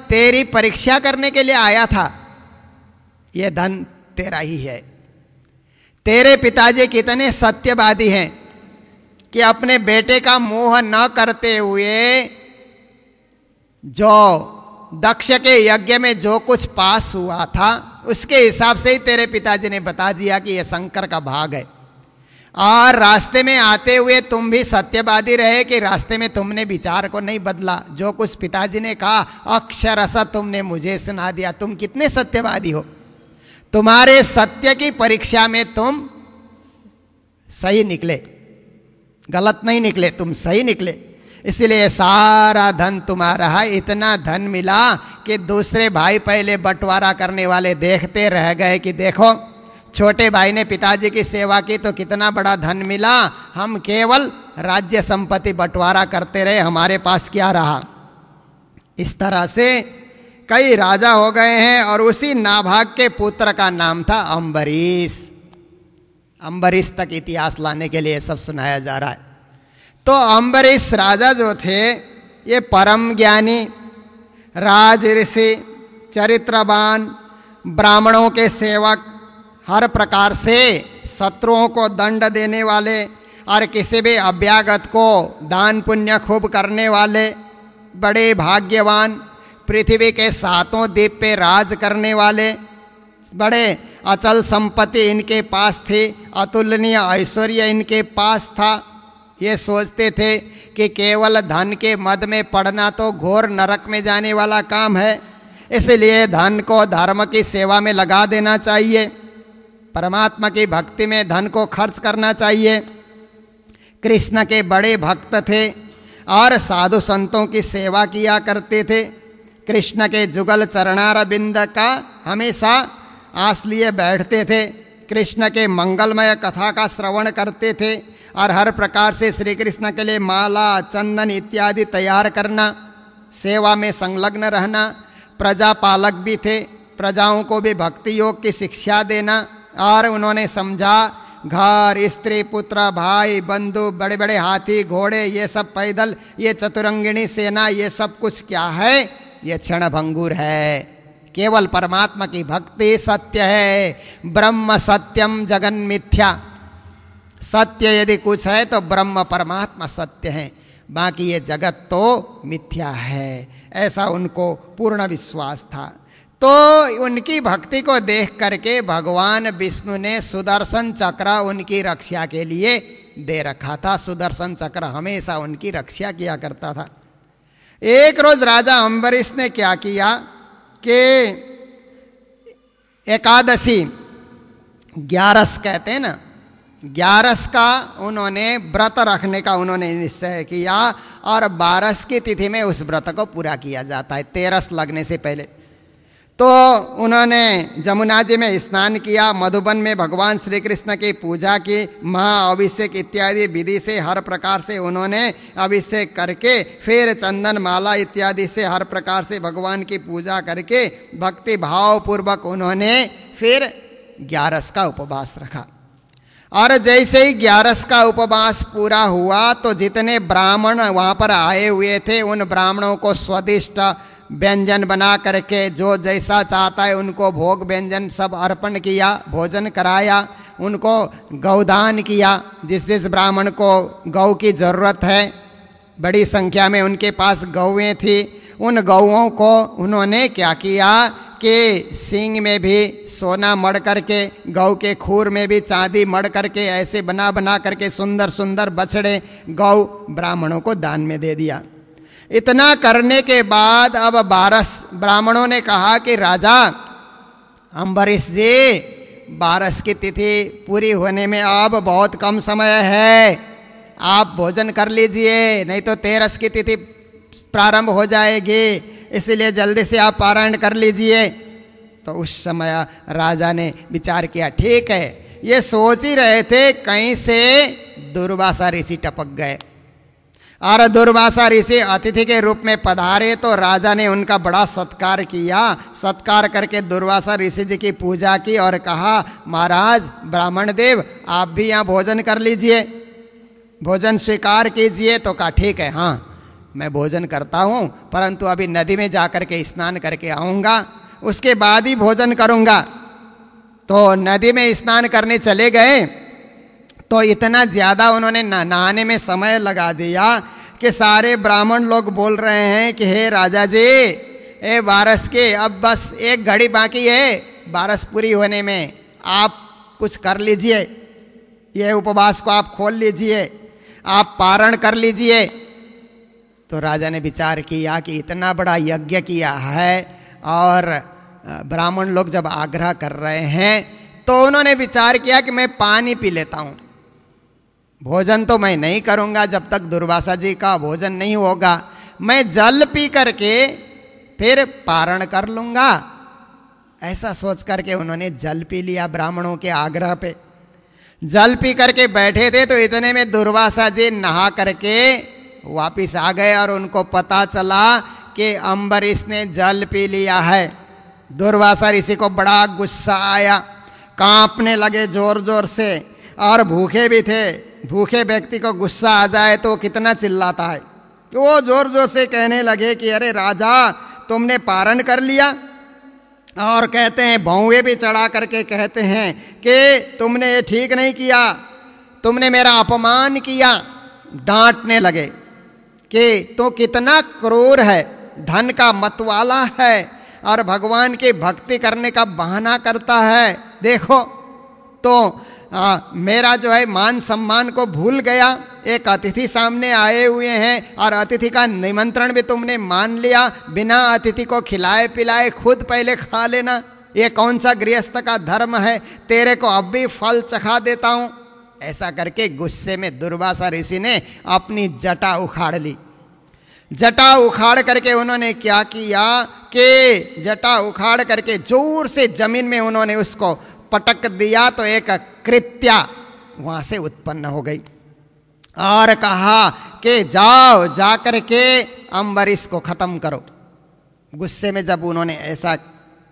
C: तेरी परीक्षा करने के लिए आया था, यह धन तेरा ही है। तेरे पिताजी कितने सत्यवादी हैं कि अपने बेटे का मोह न करते हुए जो दक्ष के यज्ञ में जो कुछ पास हुआ था उसके हिसाब से ही तेरे पिताजी ने बता दिया कि यह शंकर का भाग है। और रास्ते में आते हुए तुम भी सत्यवादी रहे कि रास्ते में तुमने विचार को नहीं बदला, जो कुछ पिताजी ने कहा अक्षरशः तुमने मुझे सुना दिया। तुम कितने सत्यवादी हो, तुम्हारे सत्य की परीक्षा में तुम सही निकले, गलत नहीं निकले, तुम सही निकले। इसलिए सारा धन तुम्हारा है। इतना धन मिला कि दूसरे भाई पहले बंटवारा करने वाले देखते रह गए कि देखो छोटे भाई ने पिताजी की सेवा की तो कितना बड़ा धन मिला, हम केवल राज्य संपत्ति बंटवारा करते रहे, हमारे पास क्या रहा। इस तरह से कई राजा हो गए हैं और उसी नाभाग के पुत्र का नाम था अम्बरीश। अम्बरीश तक इतिहास लाने के लिए सब सुनाया जा रहा है। तो अम्बरीश राजा जो थे ये परम ज्ञानी, राज ऋषि, चरित्रवान, ब्राह्मणों के सेवक, हर प्रकार से शत्रुओं को दंड देने वाले और किसी भी अभ्यागत को दान पुण्य खूब करने वाले, बड़े भाग्यवान, पृथ्वी के सातों द्वीप पे राज करने वाले, बड़े अचल संपत्ति इनके पास थी, अतुलनीय ऐश्वर्य इनके पास था। ये सोचते थे कि केवल धन के मद में पड़ना तो घोर नरक में जाने वाला काम है, इसलिए धन को धर्म की सेवा में लगा देना चाहिए, परमात्मा की भक्ति में धन को खर्च करना चाहिए। कृष्ण के बड़े भक्त थे और साधु संतों की सेवा किया करते थे। कृष्ण के जुगल चरणार बिंद का हमेशा आस लिए बैठते थे, कृष्ण के मंगलमय कथा का श्रवण करते थे और हर प्रकार से श्री कृष्ण के लिए माला, चंदन इत्यादि तैयार करना, सेवा में संलग्न रहना। प्रजा पालक भी थे, प्रजाओं को भी भक्ति योग की शिक्षा देना। और उन्होंने समझा घर, स्त्री, पुत्र, भाई, बंधु, बड़े बड़े हाथी, घोड़े, ये सब पैदल, ये चतुरंगिणी सेना, ये सब कुछ क्या है, ये क्षण भंगुर है। केवल परमात्मा की भक्ति सत्य है। ब्रह्म सत्यम जगन मिथ्या। सत्य यदि कुछ है तो ब्रह्म परमात्मा सत्य है, बाकी ये जगत तो मिथ्या है, ऐसा उनको पूर्ण विश्वास था। तो उनकी भक्ति को देख करके भगवान विष्णु ने सुदर्शन चक्र उनकी रक्षा के लिए दे रखा था। सुदर्शन चक्र हमेशा उनकी रक्षा किया करता था। एक रोज राजा अम्बरीश ने क्या किया कि एकादशी, 11 कहते हैं ना, 11 का उन्होंने व्रत रखने का उन्होंने निश्चय किया और 12 की तिथि में उस व्रत को पूरा किया जाता है, 13 लगने से पहले। तो उन्होंने जमुना जी में स्नान किया, मधुबन में भगवान श्री कृष्ण की पूजा की, महाअभिषेक इत्यादि विधि से हर प्रकार से उन्होंने अभिषेक करके फिर चंदन माला इत्यादि से हर प्रकार से भगवान की पूजा करके भक्ति भाव पूर्वक उन्होंने फिर 11 का उपवास रखा। और जैसे ही 11 का उपवास पूरा हुआ तो जितने ब्राह्मण वहाँ पर आए हुए थे उन ब्राह्मणों को स्वादिष्ट व्यंजन बना करके जो जैसा चाहता है उनको भोग व्यंजन सब अर्पण किया, भोजन कराया, उनको गौदान किया। जिस जिस ब्राह्मण को गौ की ज़रूरत है, बड़ी संख्या में उनके पास गौएँ थी, उन गौओं को उन्होंने क्या किया कि सींग में भी सोना मढ़ करके, गौ के खूर में भी चांदी मढ़ करके ऐसे बना बना करके सुंदर सुंदर बछड़े गौ ब्राह्मणों को दान में दे दिया। इतना करने के बाद अब 12 ब्राह्मणों ने कहा कि राजा अम्बरीश जी, 12 की तिथि पूरी होने में अब बहुत कम समय है, आप भोजन कर लीजिए, नहीं तो 13 की तिथि प्रारंभ हो जाएगी, इसलिए जल्दी से आप पारायण कर लीजिए। तो उस समय राजा ने विचार किया, ठीक है। ये सोच ही रहे थे कहीं से दुर्वासा ऋषि टपक गए और दुर्वासा ऋषि अतिथि के रूप में पधारे तो राजा ने उनका बड़ा सत्कार किया। सत्कार करके दुर्वासा ऋषि जी की पूजा की और कहा, महाराज ब्राह्मण देव आप भी यहाँ भोजन कर लीजिए, भोजन स्वीकार कीजिए। तो कहा ठीक है, हाँ मैं भोजन करता हूँ, परंतु अभी नदी में जाकर के स्नान करके आऊँगा, उसके बाद ही भोजन करूँगा। तो नदी में स्नान करने चले गए तो इतना ज़्यादा उन्होंने नहाने में समय लगा दिया कि सारे ब्राह्मण लोग बोल रहे हैं कि हे राजा जी, 12 के अब बस 1 घड़ी बाकी है 12 पूरी होने में, आप कुछ कर लीजिए, ये उपवास को आप खोल लीजिए, आप पारण कर लीजिए। तो राजा ने विचार किया कि इतना बड़ा यज्ञ किया है और ब्राह्मण लोग जब आग्रह कर रहे हैं तो उन्होंने विचार किया कि मैं पानी पी लेता हूँ, भोजन तो मैं नहीं करूँगा जब तक दुर्वासा जी का भोजन नहीं होगा, मैं जल पी करके फिर पारण कर लूँगा। ऐसा सोच करके उन्होंने जल पी लिया ब्राह्मणों के आग्रह पे। जल पी करके बैठे थे तो इतने में दुर्वासा जी नहा करके वापिस आ गए और उनको पता चला कि अम्बरीश ने जल पी लिया है। दुर्वासा ऋषि को बड़ा गुस्सा आया, कांपने लगे जोर जोर से, और भूखे भी थे। भूखे व्यक्ति को गुस्सा आ जाए तो कितना चिल्लाता है। वो जोर जोर से कहने लगे कि अरे राजा, तुमने पारण कर लिया, और कहते हैं भौवे भी चढ़ा करके कहते हैं कि तुमने ये ठीक नहीं किया, तुमने मेरा अपमान किया। डांटने लगे कि तो कितना क्रूर है, धन का मतवाला है और भगवान की भक्ति करने का बहाना करता है। देखो तो मेरा जो है मान सम्मान को भूल गया। एक अतिथि सामने आए हुए हैं और अतिथि का निमंत्रण भी तुमने मान लिया, बिना अतिथि को खिलाए पिलाए खुद पहले खा लेना। ये कौन सा गृहस्थ का धर्म है? तेरे को अब भी फल चखा देता हूं। ऐसा करके गुस्से में दुर्वासा ऋषि ने अपनी जटा उखाड़ ली। जटा उखाड़ करके उन्होंने क्या किया कि जटा उखाड़ करके जोर से जमीन में उन्होंने उसको पटक दिया तो एक कृत्या वहां से उत्पन्न हो गई और कहा कि जाओ जाकर के अम्बरीश को खत्म करो। गुस्से में जब उन्होंने ऐसा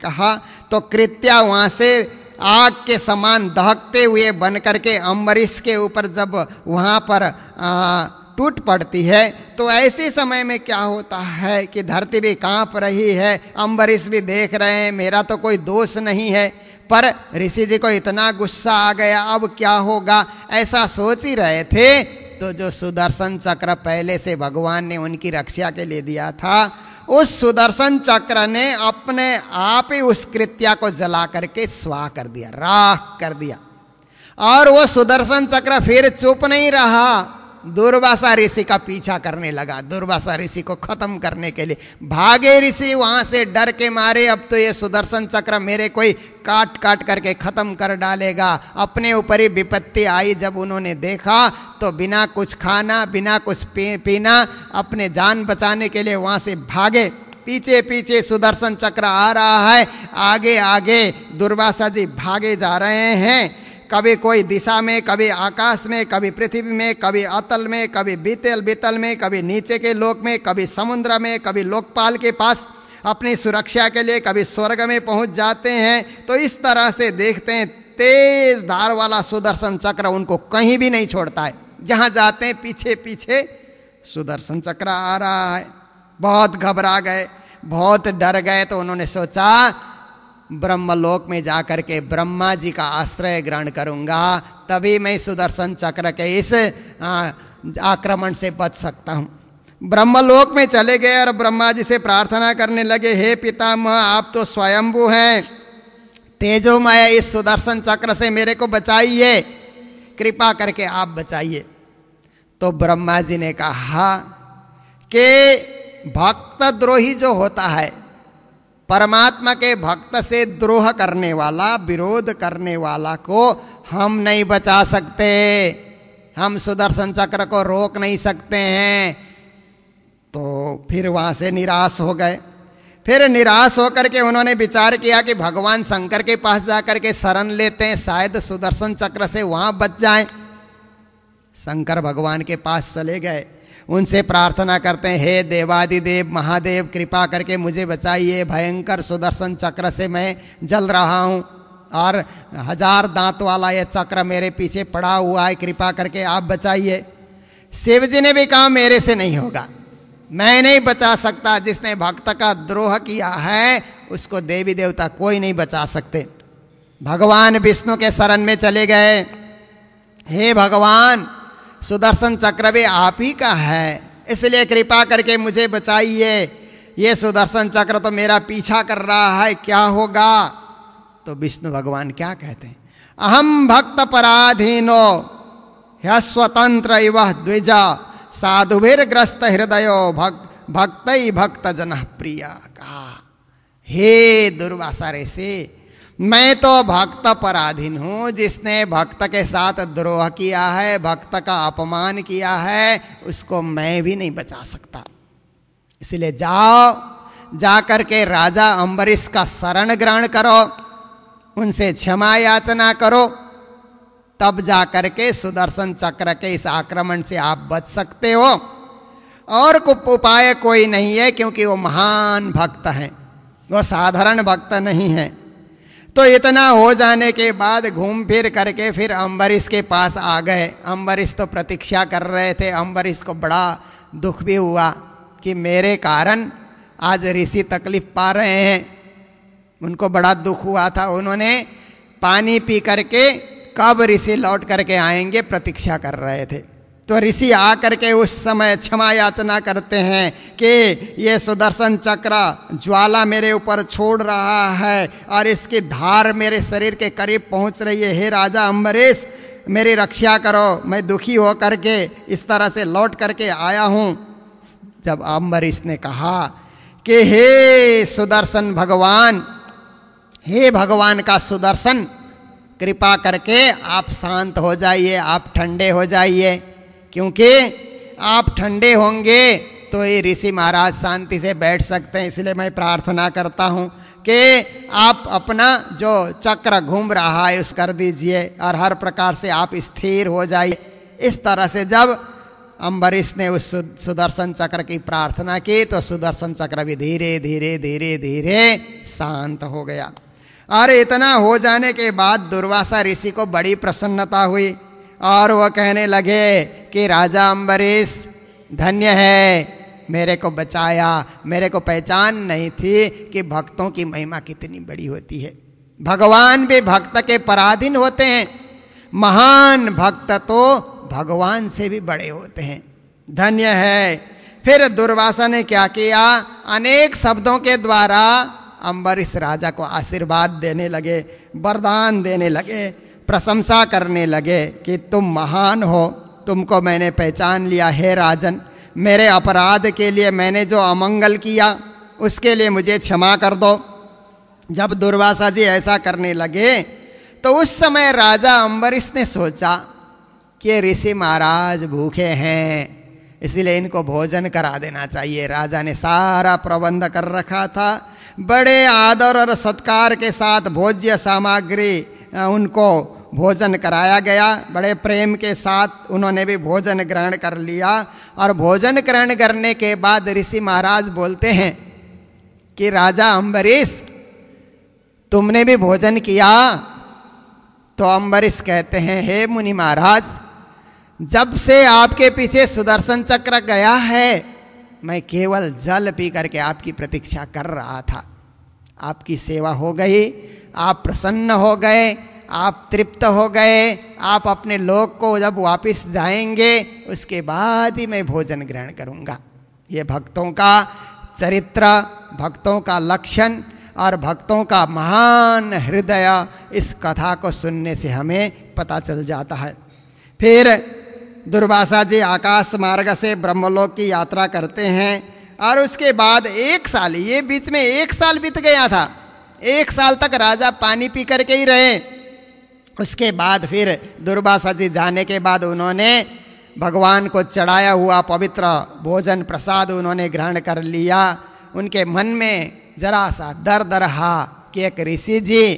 C: कहा तो कृत्या वहां से आग के समान दहकते हुए बन करके अम्बरीश के ऊपर जब वहां पर टूट पड़ती है तो ऐसे समय में क्या होता है कि धरती भी कांप रही है, अम्बरीश भी देख रहे हैं, मेरा तो कोई दोष नहीं है, पर ऋषि जी को इतना गुस्सा आ गया, अब क्या होगा ऐसा सोच ही रहे थे। तो जो सुदर्शन चक्र पहले से भगवान ने उनकी रक्षा के लिए दिया था, उस सुदर्शन चक्र ने अपने आप ही उस कृत्या को जला करके स्वाह कर दिया, राख कर दिया। और वो सुदर्शन चक्र फिर चुप नहीं रहा, दुर्वासा ऋषि का पीछा करने लगा, दुर्वासा ऋषि को खत्म करने के लिए भागे ऋषि वहां से डर के मारे। अब तो ये सुदर्शन चक्र मेरे कोई काट काट करके खत्म कर डालेगा। अपने ऊपर ही विपत्ति आई जब उन्होंने देखा तो बिना कुछ खाना बिना कुछ पीना अपने जान बचाने के लिए वहां से भागे। पीछे पीछे सुदर्शन चक्र आ रहा है, आगे आगे दुर्वासा जी भागे जा रहे हैं। कभी कोई दिशा में, कभी आकाश में, कभी पृथ्वी में, कभी अतल में, कभी बीतल में, कभी नीचे के लोक में, कभी समुद्र में, कभी लोकपाल के पास अपनी सुरक्षा के लिए, कभी स्वर्ग में पहुंच जाते हैं। तो इस तरह से देखते हैं तेज धार वाला सुदर्शन चक्र उनको कहीं भी नहीं छोड़ता है, जहां जाते हैं पीछे पीछे सुदर्शन चक्र आ रहा है। बहुत घबरा गए, बहुत डर गए, तो उन्होंने सोचा ब्रह्मलोक में जाकर के ब्रह्मा जी का आश्रय ग्रहण करूंगा, तभी मैं सुदर्शन चक्र के इस आक्रमण से बच सकता हूं। ब्रह्मलोक में चले गए और ब्रह्मा जी से प्रार्थना करने लगे, हे पितामह आप तो स्वयंभू हैं, तेजोमय, इस सुदर्शन चक्र से मेरे को बचाइए, कृपा करके आप बचाइए। तो ब्रह्मा जी ने कहा कि भक्त द्रोही जो होता है, परमात्मा के भक्त से द्रोह करने वाला, विरोध करने वाला को हम नहीं बचा सकते, हम सुदर्शन चक्र को रोक नहीं सकते हैं। तो फिर वहां से निराश हो गए। फिर निराश होकर के उन्होंने विचार किया कि भगवान शंकर के पास जाकर के शरण लेते हैं, शायद सुदर्शन चक्र से वहां बच जाएं। शंकर भगवान के पास चले गए, उनसे प्रार्थना करते हैं, हे देवादिदेव महादेव कृपा करके मुझे बचाइए, भयंकर सुदर्शन चक्र से मैं जल रहा हूँ और 1000 दांत वाला यह चक्र मेरे पीछे पड़ा हुआ है, कृपा करके आप बचाइए। शिव जी ने भी कहा मेरे से नहीं होगा, मैं नहीं बचा सकता, जिसने भक्त का द्रोह किया है उसको देवी देवता कोई नहीं बचा सकते। भगवान विष्णु के शरण में चले गए, हे भगवान सुदर्शन चक्र भी आप ही का है, इसलिए कृपा करके मुझे बचाइए, ये सुदर्शन चक्र तो मेरा पीछा कर रहा है, क्या होगा। तो विष्णु भगवान क्या कहते हैं, अहम भक्त पराधीनो ह्यस्वतंत्र इव द्विजा साधुभिर्ग्रस्त हृदयो भक्त भक्त जन प्रिया। कहा हे दुर्वासा ऋषि, मैं तो भक्त पराधीन हूं, जिसने भक्त के साथ द्रोह किया है, भक्त का अपमान किया है, उसको मैं भी नहीं बचा सकता। इसलिए जाओ जाकर के राजा अम्बरीश का शरण ग्रहण करो, उनसे क्षमा याचना करो, तब जाकर के सुदर्शन चक्र के इस आक्रमण से आप बच सकते हो। और उपाय कोई नहीं है, क्योंकि वो महान भक्त हैं, वो साधारण भक्त नहीं है। तो इतना हो जाने के बाद घूम फिर करके फिर अम्बरीश के पास आ गए। अम्बरीश तो प्रतीक्षा कर रहे थे। अम्बरीश को बड़ा दुख भी हुआ कि मेरे कारण आज ऋषि तकलीफ पा रहे हैं। उनको बड़ा दुख हुआ था। उन्होंने पानी पी करके कब ऋषि लौट करके आएंगे प्रतीक्षा कर रहे थे। तो ऋषि आकर के उस समय क्षमा याचना करते हैं कि ये सुदर्शन चक्र ज्वाला मेरे ऊपर छोड़ रहा है और इसकी धार मेरे शरीर के करीब पहुंच रही है। हे राजा अम्बरीश, मेरी रक्षा करो, मैं दुखी हो करके इस तरह से लौट करके आया हूँ। जब अम्बरीश ने कहा कि हे सुदर्शन भगवान, हे भगवान का सुदर्शन, कृपा करके आप शांत हो जाइए, आप ठंडे हो जाइए, क्योंकि आप ठंडे होंगे तो ये ऋषि महाराज शांति से बैठ सकते हैं। इसलिए मैं प्रार्थना करता हूँ कि आप अपना जो चक्र घूम रहा है उस कर दीजिए और हर प्रकार से आप स्थिर हो जाइए। इस तरह से जब अम्बरीश ने उस सुदर्शन चक्र की प्रार्थना की तो सुदर्शन चक्र भी धीरे धीरे धीरे धीरे शांत हो गया। और इतना हो जाने के बाद दुर्वासा ऋषि को बड़ी प्रसन्नता हुई और वह कहने लगे कि राजा अम्बरीश धन्य है, मेरे को बचाया। मेरे को पहचान नहीं थी कि भक्तों की महिमा कितनी बड़ी होती है। भगवान भी भक्त के पराधीन होते हैं। महान भक्त तो भगवान से भी बड़े होते हैं। धन्य है। फिर दुर्वासा ने क्या किया, अनेक शब्दों के द्वारा अम्बरीश राजा को आशीर्वाद देने लगे, वरदान देने लगे, प्रशंसा करने लगे कि तुम महान हो, तुमको मैंने पहचान लिया। हे राजन, मेरे अपराध के लिए, मैंने जो अमंगल किया उसके लिए मुझे क्षमा कर दो। जब दुर्वासा जी ऐसा करने लगे तो उस समय राजा अम्बरीश ने सोचा कि ऋषि महाराज भूखे हैं, इसलिए इनको भोजन करा देना चाहिए। राजा ने सारा प्रबंध कर रखा था। बड़े आदर और सत्कार के साथ भोज्य सामग्री उनको भोजन कराया गया। बड़े प्रेम के साथ उन्होंने भी भोजन ग्रहण कर लिया। और भोजन ग्रहण करने के बाद ऋषि महाराज बोलते हैं कि राजा अम्बरीश, तुमने भी भोजन किया? तो अम्बरीश कहते हैं, हे मुनि महाराज, जब से आपके पीछे सुदर्शन चक्र गया है मैं केवल जल पी करके आपकी प्रतीक्षा कर रहा था। आपकी सेवा हो गई, आप प्रसन्न हो गए, आप तृप्त हो गए। आप अपने लोक को जब वापस जाएंगे उसके बाद ही मैं भोजन ग्रहण करूंगा। ये भक्तों का चरित्र, भक्तों का लक्षण और भक्तों का महान हृदय, इस कथा को सुनने से हमें पता चल जाता है। फिर दुर्वासा जी आकाश मार्ग से ब्रह्मलोक की यात्रा करते हैं और उसके बाद 1 साल, ये बीच में 1 साल बीत गया था। 1 साल तक राजा पानी पी करके ही रहे। उसके बाद फिर दुर्वासा जी जाने के बाद उन्होंने भगवान को चढ़ाया हुआ पवित्र भोजन प्रसाद उन्होंने ग्रहण कर लिया। उनके मन में जरा सा दर्द रहा कि एक ऋषि जी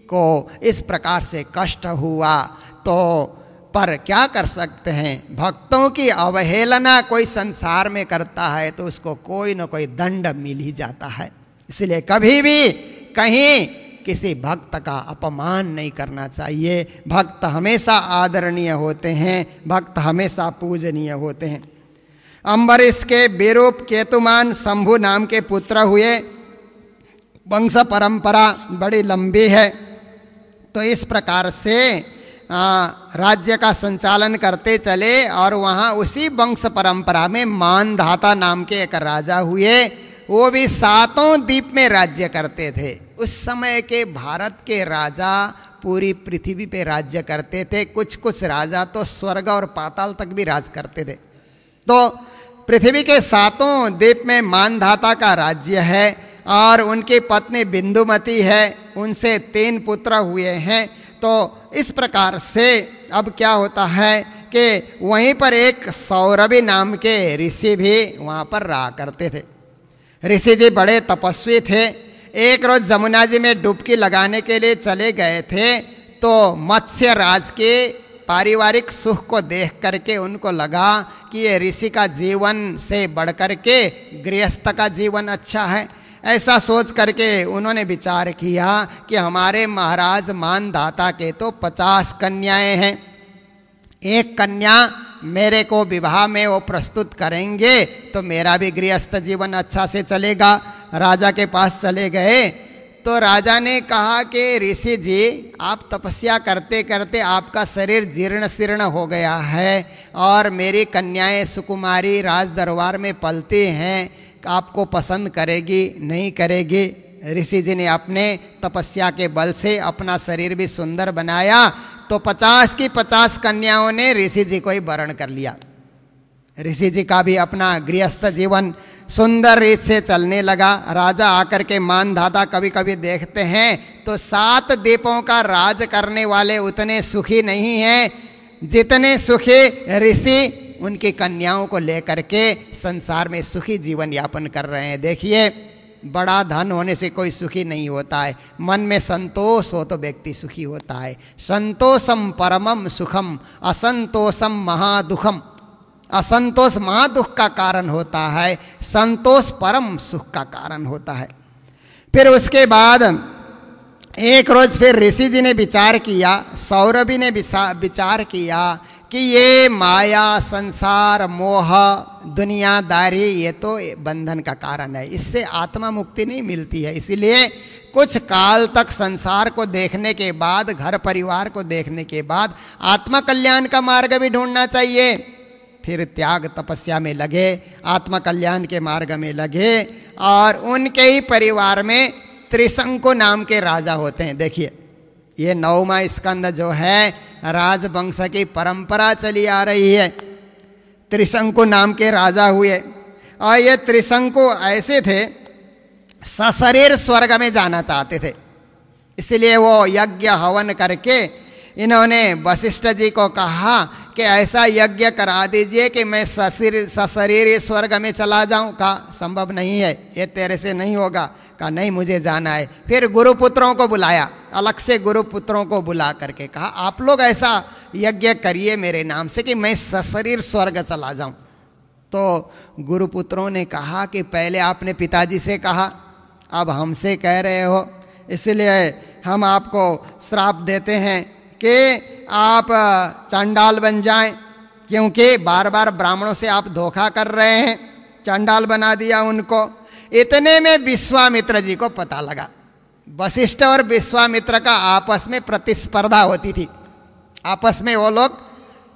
C: को इस प्रकार से कष्ट हुआ, तो पर क्या कर सकते हैं, भक्तों की अवहेलना कोई संसार में करता है तो उसको कोई न कोई दंड मिल ही जाता है। इसलिए कभी भी कहीं किसी भक्त का अपमान नहीं करना चाहिए। भक्त हमेशा आदरणीय होते हैं, भक्त हमेशा पूजनीय होते हैं। अम्बरीश के विरूप केतुमान शंभु नाम के पुत्र हुए। वंश परंपरा बड़ी लंबी है, तो इस प्रकार से राज्य का संचालन करते चले और वहाँ उसी वंश परंपरा में मानधाता नाम के एक राजा हुए। वो भी 7 द्वीप में राज्य करते थे। उस समय के भारत के राजा पूरी पृथ्वी पे राज्य करते थे। कुछ कुछ राजा तो स्वर्ग और पाताल तक भी राज करते थे। तो पृथ्वी के 7 द्वीप में मानधाता का राज्य है और उनकी पत्नी बिंदुमती है। उनसे 3 पुत्र हुए हैं। तो इस प्रकार से अब क्या होता है कि वहीं पर एक सौरभी नाम के ऋषि भी वहाँ पर रहा करते थे। ऋषि जी बड़े तपस्वी थे। एक रोज जमुना जी में डुबकी लगाने के लिए चले गए थे, तो मत्स्य राज के पारिवारिक सुख को देख करके उनको लगा कि ये ऋषि का जीवन से बढ़कर के गृहस्थ का जीवन अच्छा है। ऐसा सोच करके उन्होंने विचार किया कि हमारे महाराज मानधाता के तो 50 कन्याएं हैं, एक कन्या मेरे को विवाह में वो प्रस्तुत करेंगे तो मेरा भी गृहस्थ जीवन अच्छा से चलेगा। राजा के पास चले गए तो राजा ने कहा कि ऋषि जी, आप तपस्या करते करते आपका शरीर जीर्ण शीर्ण हो गया है और मेरी कन्याएं सुकुमारी राज दरबार में पलती हैं, आपको पसंद करेगी नहीं करेगी। ऋषि जी ने अपने तपस्या के बल से अपना शरीर भी सुंदर बनाया, तो 50 की 50 कन्याओं ने ऋषि जी को ही वरण कर लिया। ऋषि जी का भी अपना गृहस्थ जीवन सुंदर रीत से चलने लगा। राजा आकर के मानधाता कभी कभी देखते हैं तो 7 द्वीपों का राज करने वाले उतने सुखी नहीं हैं जितने सुखी ऋषि उनकी कन्याओं को लेकर के संसार में सुखी जीवन यापन कर रहे हैं। देखिए, बड़ा धन होने से कोई सुखी नहीं होता है, मन में संतोष हो तो व्यक्ति सुखी होता है। संतोषम परमम सुखम असंतोषम महादुखम। असंतोष महादुख का कारण होता है, संतोष परम सुख का कारण होता है। फिर उसके बाद एक रोज फिर ऋषि जी ने विचार किया, सौरभी ने विचार किया कि ये माया संसार मोह दुनियादारी ये तो बंधन का कारण है, इससे आत्मा मुक्ति नहीं मिलती है। इसीलिए कुछ काल तक संसार को देखने के बाद, घर परिवार को देखने के बाद आत्मा कल्याण का मार्ग भी ढूंढना चाहिए। फिर त्याग तपस्या में लगे, आत्मा कल्याण के मार्ग में लगे, और उनके ही परिवार में त्रिशंकु नाम के राजा होते हैं। देखिए, ये 9वां स्कंद जो है राजवंश की परंपरा चली आ रही है। त्रिशंकु नाम के राजा हुए, और ये त्रिशंकु ऐसे थे सशरीर स्वर्ग में जाना चाहते थे। इसलिए वो यज्ञ हवन करके इन्होंने वशिष्ठ जी को कहा कि ऐसा यज्ञ करा दीजिए कि मैं सशरीर स्वर्ग में चला जाऊं। कहा संभव नहीं है, ये तेरे से नहीं होगा। कहा नहीं, मुझे जाना है। फिर गुरुपुत्रों को बुलाया, अलग से गुरुपुत्रों को बुला करके कहा आप लोग ऐसा यज्ञ करिए मेरे नाम से कि मैं सशरीर स्वर्ग चला जाऊं। तो गुरुपुत्रों ने कहा कि पहले आपने पिताजी से कहा, अब हमसे कह रहे हो, इसलिए हम आपको श्राप देते हैं कि आप चांडाल बन जाएं, क्योंकि बार बार ब्राह्मणों से आप धोखा कर रहे हैं। चांडाल बना दिया उनको। इतने में विश्वामित्र जी को पता लगा। वशिष्ठ और विश्वामित्र का आपस में प्रतिस्पर्धा होती थी, आपस में वो लोग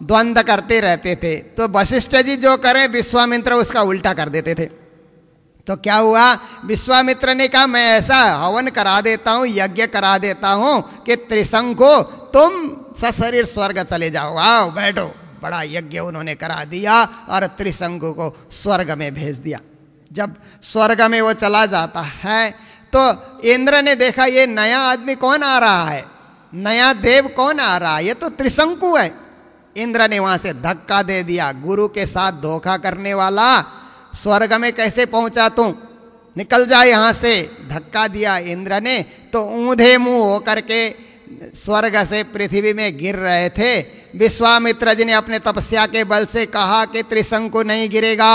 C: द्वंद्व करते रहते थे। तो वशिष्ठ जी जो करें विश्वामित्र उसका उल्टा कर देते थे। तो क्या हुआ, विश्वामित्र ने कहा मैं ऐसा हवन करा देता हूँ, यज्ञ करा देता हूँ कि त्रिशंकु तुम सशरीर स्वर्ग चले जाओ, आओ बैठो। बड़ा यज्ञ उन्होंने करा दिया और त्रिशंकु को स्वर्ग में भेज दिया। जब स्वर्ग में वो चला जाता है तो इंद्र ने देखा ये नया आदमी कौन आ रहा है, नया देव कौन आ रहा है, ये तो त्रिशंकु है। इंद्र ने वहां से धक्का दे दिया, गुरु के साथ धोखा करने वाला स्वर्ग में कैसे पहुंचा तू, निकल जा यहां से। धक्का दिया इंद्र ने, तो ऊंधे मुंह होकर के स्वर्ग से पृथ्वी में गिर रहे थे। विश्वामित्र जी ने अपने तपस्या के बल से कहा कि त्रिशंकु नहीं गिरेगा,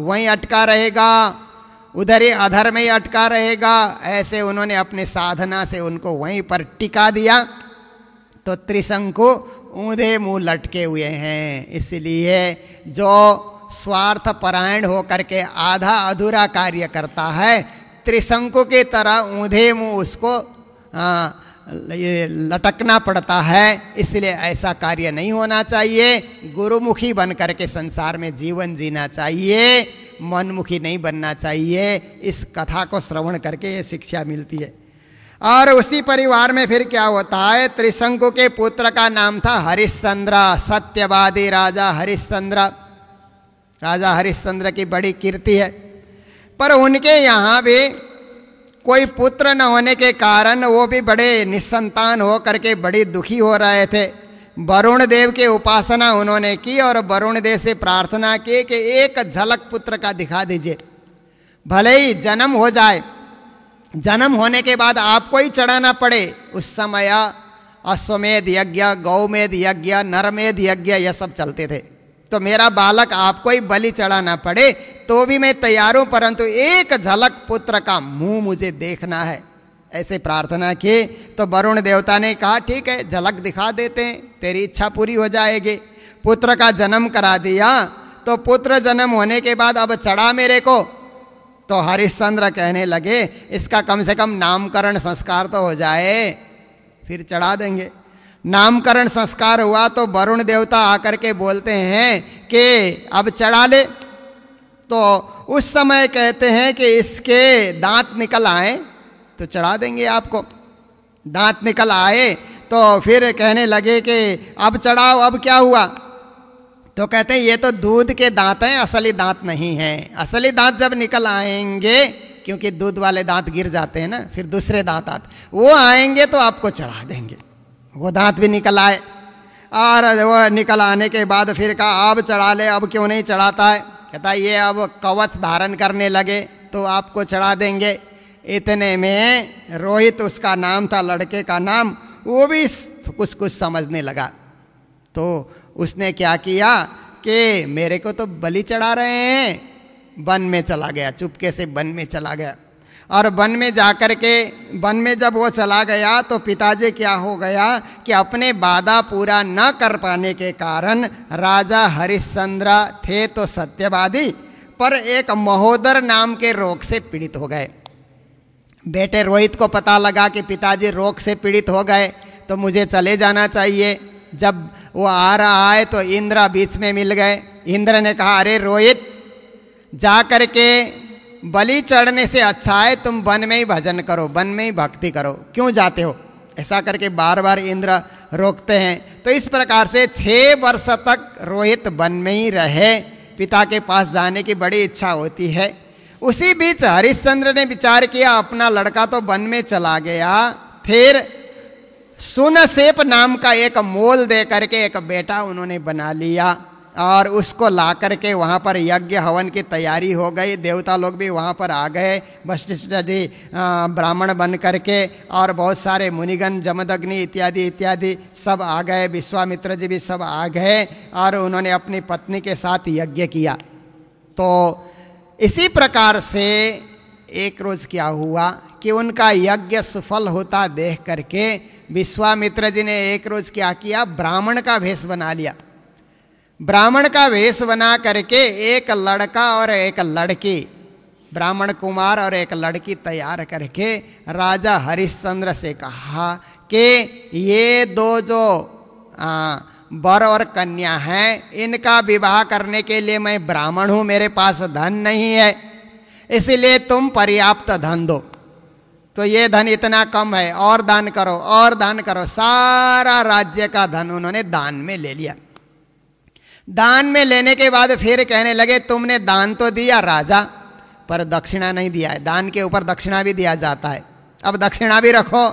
C: वहीं अटका रहेगा, उधर ही अधर में ही अटका रहेगा। ऐसे उन्होंने अपने साधना से उनको वहीं पर टिका दिया। तो त्रिशंकु ऊंधे मुंह लटके हुए हैं। इसलिए जो स्वार्थ परायण होकर के आधा अधूरा कार्य करता है, त्रिशंकु की तरह ऊंधे मुंह उसको लटकना पड़ता है। इसलिए ऐसा कार्य नहीं होना चाहिए। गुरुमुखी बन करके संसार में जीवन जीना चाहिए, मनमुखी नहीं बनना चाहिए। इस कथा को श्रवण करके ये शिक्षा मिलती है। और उसी परिवार में फिर क्या होता है, त्रिशंकु के पुत्र का नाम था हरिश्चंद्र, सत्यवादी राजा हरिश्चंद्र। राजा हरिश्चंद्र की बड़ी कीर्ति है, पर उनके यहाँ भी कोई पुत्र न होने के कारण वो भी बड़े निस्संतान हो करके बड़ी दुखी हो रहे थे। वरुण देव की उपासना उन्होंने की और वरुण देव से प्रार्थना की कि एक झलक पुत्र का दिखा दीजिए। भले ही जन्म हो जाए, जन्म होने के बाद आपको ही चढ़ाना पड़े, उस समय अश्वमेध यज्ञ, गौमेध यज्ञ, नरमेध यज्ञ यह सब चलते थे, तो मेरा बालक आपको ही बलि चढ़ाना पड़े तो भी मैं तैयार हूं, परंतु एक झलक पुत्र का मुंह मुझे देखना है। ऐसे प्रार्थना की तो वरुण देवता ने कहा ठीक है, झलक दिखा देते हैं, तेरी इच्छा पूरी हो जाएगी। पुत्र का जन्म करा दिया, तो पुत्र जन्म होने के बाद अब चढ़ा मेरे को, तो हरिश्चंद्र कहने लगे इसका कम से कम नामकरण संस्कार तो हो जाए, फिर चढ़ा देंगे। नामकरण संस्कार हुआ तो वरुण देवता आकर के बोलते हैं कि अब चढ़ा ले, तो उस समय कहते हैं कि इसके दांत निकल आए तो चढ़ा देंगे आपको। दांत निकल आए तो फिर कहने लगे कि अब चढ़ाओ, अब क्या हुआ? तो कहते हैं ये तो दूध के दांत हैं, असली दांत नहीं हैं। असली दांत जब निकल आएंगे, क्योंकि दूध वाले दांत गिर जाते हैं ना, फिर दूसरे दांत आते, वो आएंगे तो आपको चढ़ा देंगे। वो दांत भी निकल आए, और वो निकल आने के बाद फिर कहा अब चढ़ा ले, अब क्यों नहीं चढ़ाता है? कहता है ये अब कवच धारण करने लगे तो आपको चढ़ा देंगे। इतने में रोहित उसका नाम था, लड़के का नाम, वो भी कुछ कुछ समझने लगा। तो उसने क्या किया कि मेरे को तो बलि चढ़ा रहे हैं, वन में चला गया, चुपके से वन में चला गया। और वन में जाकर के, वन में जब वो चला गया तो पिताजी क्या हो गया कि अपने वादा पूरा न कर पाने के कारण राजा हरिश्चंद्र थे तो सत्यवादी, पर एक महोदर नाम के रोग से पीड़ित हो गए। बेटे रोहित को पता लगा कि पिताजी रोग से पीड़ित हो गए तो मुझे चले जाना चाहिए। जब वो आ रहा है तो इंद्र बीच में मिल गए। इंद्र ने कहा अरे रोहित, जा कर के बलि चढ़ने से अच्छा है तुम वन में ही भजन करो, वन में ही भक्ति करो, क्यों जाते हो? ऐसा करके बार बार इंद्र रोकते हैं। तो इस प्रकार से 6 वर्ष तक रोहित वन में ही रहे। पिता के पास जाने की बड़ी इच्छा होती है। उसी बीच हरिश्चंद्र ने विचार किया अपना लड़का तो वन में चला गया, फिर सुनसेप नाम का एक मोल दे करके एक बेटा उन्होंने बना लिया और उसको ला करके वहाँ पर यज्ञ हवन की तैयारी हो गई। देवता लोग भी वहाँ पर आ गए, वशिष्ठ जी ब्राह्मण बन करके, और बहुत सारे मुनिगण जमदग्नि इत्यादि इत्यादि सब आ गए, विश्वामित्र जी भी सब आ गए और उन्होंने अपनी पत्नी के साथ यज्ञ किया। तो इसी प्रकार से एक रोज क्या हुआ कि उनका यज्ञ सफल होता देख करके विश्वामित्र जी ने एक रोज क्या किया, ब्राह्मण का वेश बना लिया। ब्राह्मण का वेश बना करके एक लड़का और एक लड़की, ब्राह्मण कुमार और एक लड़की तैयार करके राजा हरिश्चंद्र से कहा कि ये दो जो वर और कन्या हैं, इनका विवाह करने के लिए मैं ब्राह्मण हूँ, मेरे पास धन नहीं है, इसलिए तुम पर्याप्त धन दो। तो ये धन इतना कम है, और दान करो, और दान करो। सारा राज्य का धन उन्होंने दान में ले लिया। दान में लेने के बाद फिर कहने लगे तुमने दान तो दिया राजा, पर दक्षिणा नहीं दिया है। दान के ऊपर दक्षिणा भी दिया जाता है, अब दक्षिणा भी रखो।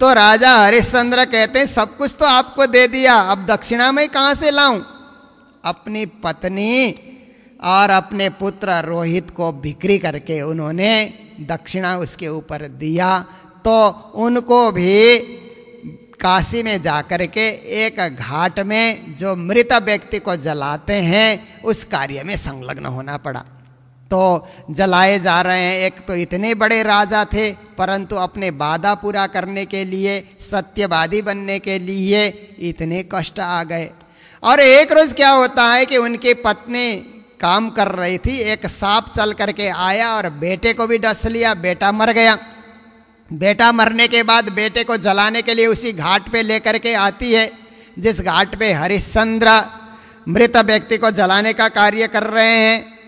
C: तो राजा हरिश्चंद्र कहते हैं सब कुछ तो आपको दे दिया, अब दक्षिणा मैं कहाँ से लाऊं? अपनी पत्नी और अपने पुत्र रोहित को बिक्री करके उन्होंने दक्षिणा उसके ऊपर दिया। तो उनको भी काशी में जाकर के एक घाट में जो मृत व्यक्ति को जलाते हैं उस कार्य में संलग्न होना पड़ा। तो जलाए जा रहे हैं। एक तो इतने बड़े राजा थे, परंतु अपने वादा पूरा करने के लिए, सत्यवादी बनने के लिए इतने कष्ट आ गए। और एक रोज क्या होता है कि उनकी पत्नी काम कर रही थी, एक सांप चल करके आया और बेटे को भी डस लिया, बेटा मर गया। बेटा मरने के बाद बेटे को जलाने के लिए उसी घाट पे लेकर के आती है जिस घाट पे हरिश्चंद्र मृत व्यक्ति को जलाने का कार्य कर रहे हैं।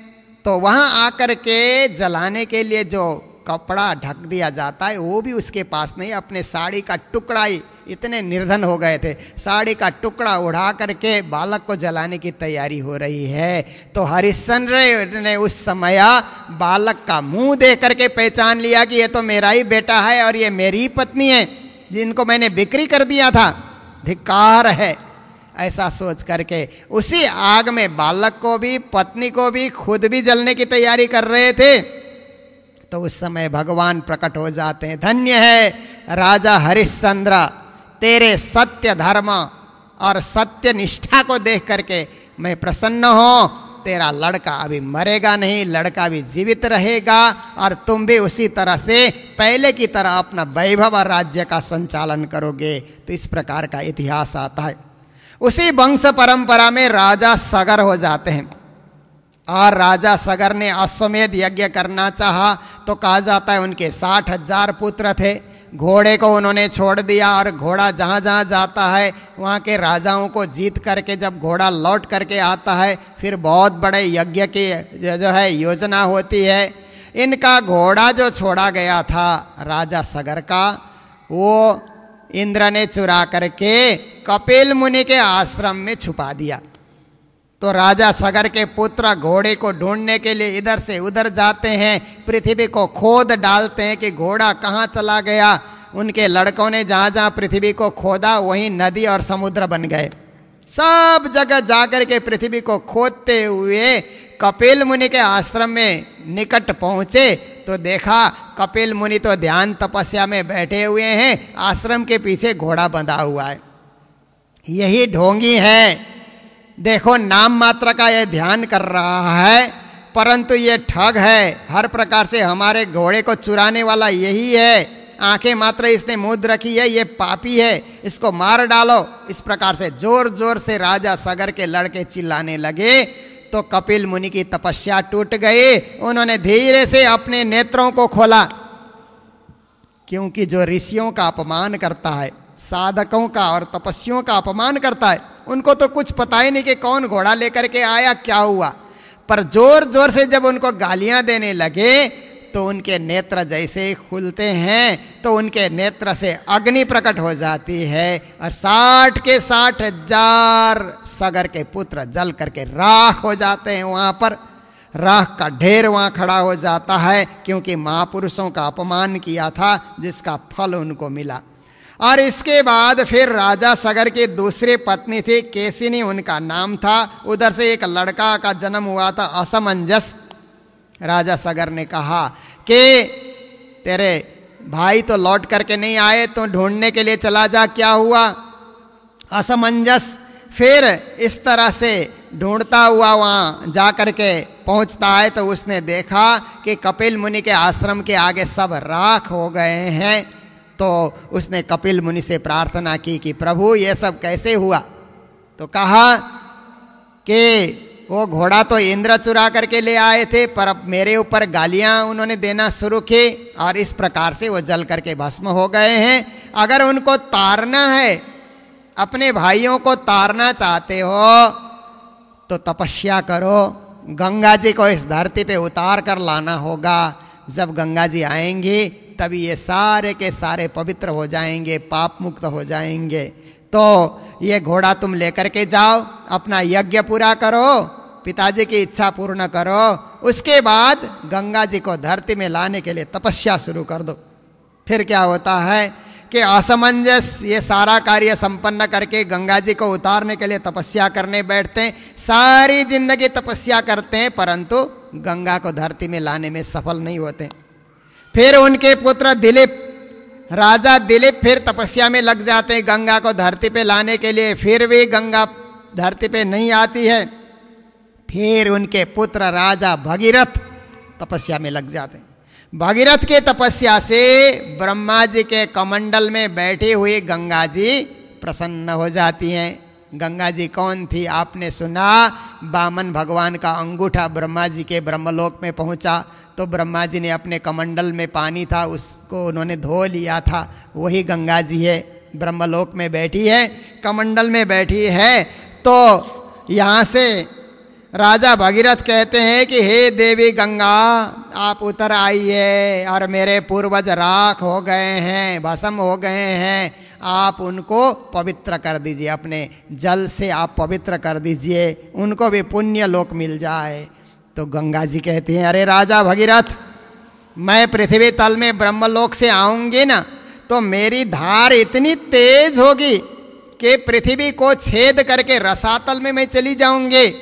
C: तो वहाँ आकर के जलाने के लिए जो कपड़ा ढक दिया जाता है वो भी उसके पास नहीं, अपने साड़ी का टुकड़ा ही, इतने निर्धन हो गए थे, साड़ी का टुकड़ा उड़ा करके बालक को जलाने की तैयारी हो रही है। तो हरिश्चंद्र ने उस समय बालक का मुंह देख करके पहचान लिया कि ये तो मेरा ही बेटा है और ये मेरी ही पत्नी है जिनको मैंने बिक्री कर दिया था, धिक्कार है। ऐसा सोच करके उसी आग में बालक को भी, पत्नी को भी, खुद भी जलने की तैयारी कर रहे थे। तो उस समय भगवान प्रकट हो जाते हैं। धन्य है राजा हरिश्चंद्र, तेरे सत्य धर्म और सत्य निष्ठा को देख करके मैं प्रसन्न हूं। तेरा लड़का अभी मरेगा नहीं, लड़का भी जीवित रहेगा और तुम भी उसी तरह से पहले की तरह अपना वैभव और राज्य का संचालन करोगे। तो इस प्रकार का इतिहास आता है। उसी वंश परंपरा में राजा सगर हो जाते हैं और राजा सगर ने अश्वमेध यज्ञ करना चाहा तो कहा जाता है उनके 60,000 पुत्र थे। घोड़े को उन्होंने छोड़ दिया और घोड़ा जहाँ जहाँ जाता है वहाँ के राजाओं को जीत करके जब घोड़ा लौट करके आता है फिर बहुत बड़े यज्ञ की जो है योजना होती है। इनका घोड़ा जो छोड़ा गया था राजा सगर का, वो इंद्र ने चुरा करके कपिल मुनि के आश्रम में छुपा दिया। तो राजा सगर के पुत्र घोड़े को ढूंढने के लिए इधर से उधर जाते हैं, पृथ्वी को खोद डालते हैं कि घोड़ा कहाँ चला गया। उनके लड़कों ने जहाँ जहाँ पृथ्वी को खोदा वहीं नदी और समुद्र बन गए। सब जगह जाकर के पृथ्वी को खोदते हुए कपिल मुनि के आश्रम में निकट पहुँचे तो देखा कपिल मुनि तो ध्यान तपस्या में बैठे हुए हैं, आश्रम के पीछे घोड़ा बंधा हुआ है। यही ढोंगी है, देखो नाम मात्र का ये ध्यान कर रहा है परंतु ये ठग है। हर प्रकार से हमारे घोड़े को चुराने वाला यही है। आंखें मात्र इसने मूंद रखी है, ये पापी है, इसको मार डालो। इस प्रकार से जोर जोर से राजा सगर के लड़के चिल्लाने लगे तो कपिल मुनि की तपस्या टूट गई। उन्होंने धीरे से अपने नेत्रों को खोला, क्योंकि जो ऋषियों का अपमान करता है, साधकों का और तपस्वियों का अपमान करता है, उनको तो कुछ पता ही नहीं कि कौन घोड़ा लेकर के आया, क्या हुआ। पर जोर जोर से जब उनको गालियां देने लगे तो उनके नेत्र जैसे खुलते हैं तो उनके नेत्र से अग्नि प्रकट हो जाती है और 60 के 60,000 सगर के पुत्र जल करके राख हो जाते हैं। वहां पर राख का ढेर वहां खड़ा हो जाता है, क्योंकि महापुरुषों का अपमान किया था जिसका फल उनको मिला। और इसके बाद फिर राजा सगर की दूसरी पत्नी थी, केसिनी उनका नाम था। उधर से एक लड़का का जन्म हुआ था असमंजस। राजा सगर ने कहा कि तेरे भाई तो लौट करके नहीं आए, तो ढूंढने के लिए चला जा, क्या हुआ। असमंजस फिर इस तरह से ढूंढता हुआ वहाँ जा करके पहुँचता है तो उसने देखा कि कपिल मुनि के आश्रम के आगे सब राख हो गए हैं। तो उसने कपिल मुनि से प्रार्थना की कि प्रभु ये सब कैसे हुआ। तो कहा कि वो घोड़ा तो इंद्र चुरा करके ले आए थे, पर अब मेरे ऊपर गालियां उन्होंने देना शुरू की और इस प्रकार से वो जल करके भस्म हो गए हैं। अगर उनको तारना है, अपने भाइयों को तारना चाहते हो तो तपस्या करो, गंगा जी को इस धरती पे उतार कर लाना होगा। जब गंगा जी आएंगी तभी ये सारे के सारे पवित्र हो जाएंगे, पाप मुक्त हो जाएंगे। तो ये घोड़ा तुम लेकर के जाओ, अपना यज्ञ पूरा करो, पिताजी की इच्छा पूर्ण करो, उसके बाद गंगा जी को धरती में लाने के लिए तपस्या शुरू कर दो। फिर क्या होता है कि असमंजस ये सारा कार्य संपन्न करके गंगा जी को उतारने के लिए तपस्या करने बैठते हैं। सारी जिंदगी तपस्या करते हैं परंतु गंगा को धरती में लाने में सफल नहीं होते। फिर उनके पुत्र दिलीप, राजा दिलीप फिर तपस्या में लग जाते हैं गंगा को धरती पे लाने के लिए, फिर भी गंगा धरती पे नहीं आती है। फिर उनके पुत्र राजा भगीरथ तपस्या में लग जाते हैं। भगीरथ के तपस्या से ब्रह्मा जी के कमंडल में बैठी हुई गंगा जी प्रसन्न हो जाती हैं। गंगा जी कौन थी आपने सुना, वामन भगवान का अंगूठा ब्रह्मा जी के ब्रह्मलोक में पहुंचा तो ब्रह्मा जी ने अपने कमंडल में पानी था उसको उन्होंने धो लिया था, वही गंगा जी है, ब्रह्मलोक में बैठी है, कमंडल में बैठी है। तो यहाँ से राजा भगीरथ कहते हैं कि हे देवी गंगा आप उतर आइए और मेरे पूर्वज राख हो गए हैं, भस्म हो गए हैं, आप उनको पवित्र कर दीजिए, अपने जल से आप पवित्र कर दीजिए, उनको भी पुण्य लोक मिल जाए। तो गंगा जी कहती हैं अरे राजा भगीरथ, मैं पृथ्वी तल में ब्रह्मलोक से आऊंगी ना तो मेरी धार इतनी तेज होगी कि पृथ्वी को छेद करके रसातल में मैं चली जाऊंगी।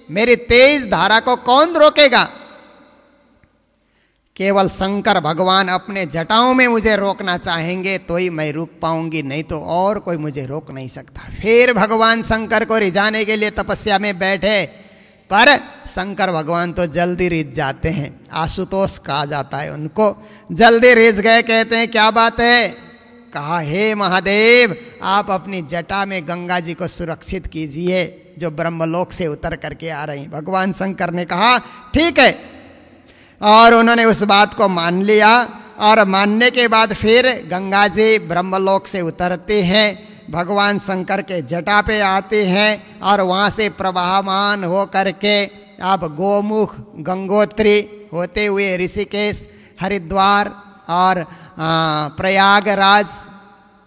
C: मेरी तेज धारा को कौन रोकेगा। केवल शंकर भगवान अपने जटाओं में मुझे रोकना चाहेंगे तो ही मैं रुक पाऊंगी, नहीं तो और कोई मुझे रोक नहीं सकता। फिर भगवान शंकर को रिझाने के लिए तपस्या में बैठे, पर शंकर भगवान तो जल्दी रिझ जाते हैं। आशुतोष कहा जाता है उनको, जल्दी रिझ गए। कहते हैं क्या बात है? कहा हे महादेव, आप अपनी जटा में गंगा जी को सुरक्षित कीजिए जो ब्रह्मलोक से उतर करके आ रही। भगवान शंकर ने कहा ठीक है, और उन्होंने उस बात को मान लिया। और मानने के बाद फिर गंगा जी ब्रह्मलोक से उतरते हैं, भगवान शंकर के जटा पे आते हैं और वहाँ से प्रवाहमान हो करके आप गोमुख, गंगोत्री होते हुए ऋषिकेश, हरिद्वार और प्रयागराज,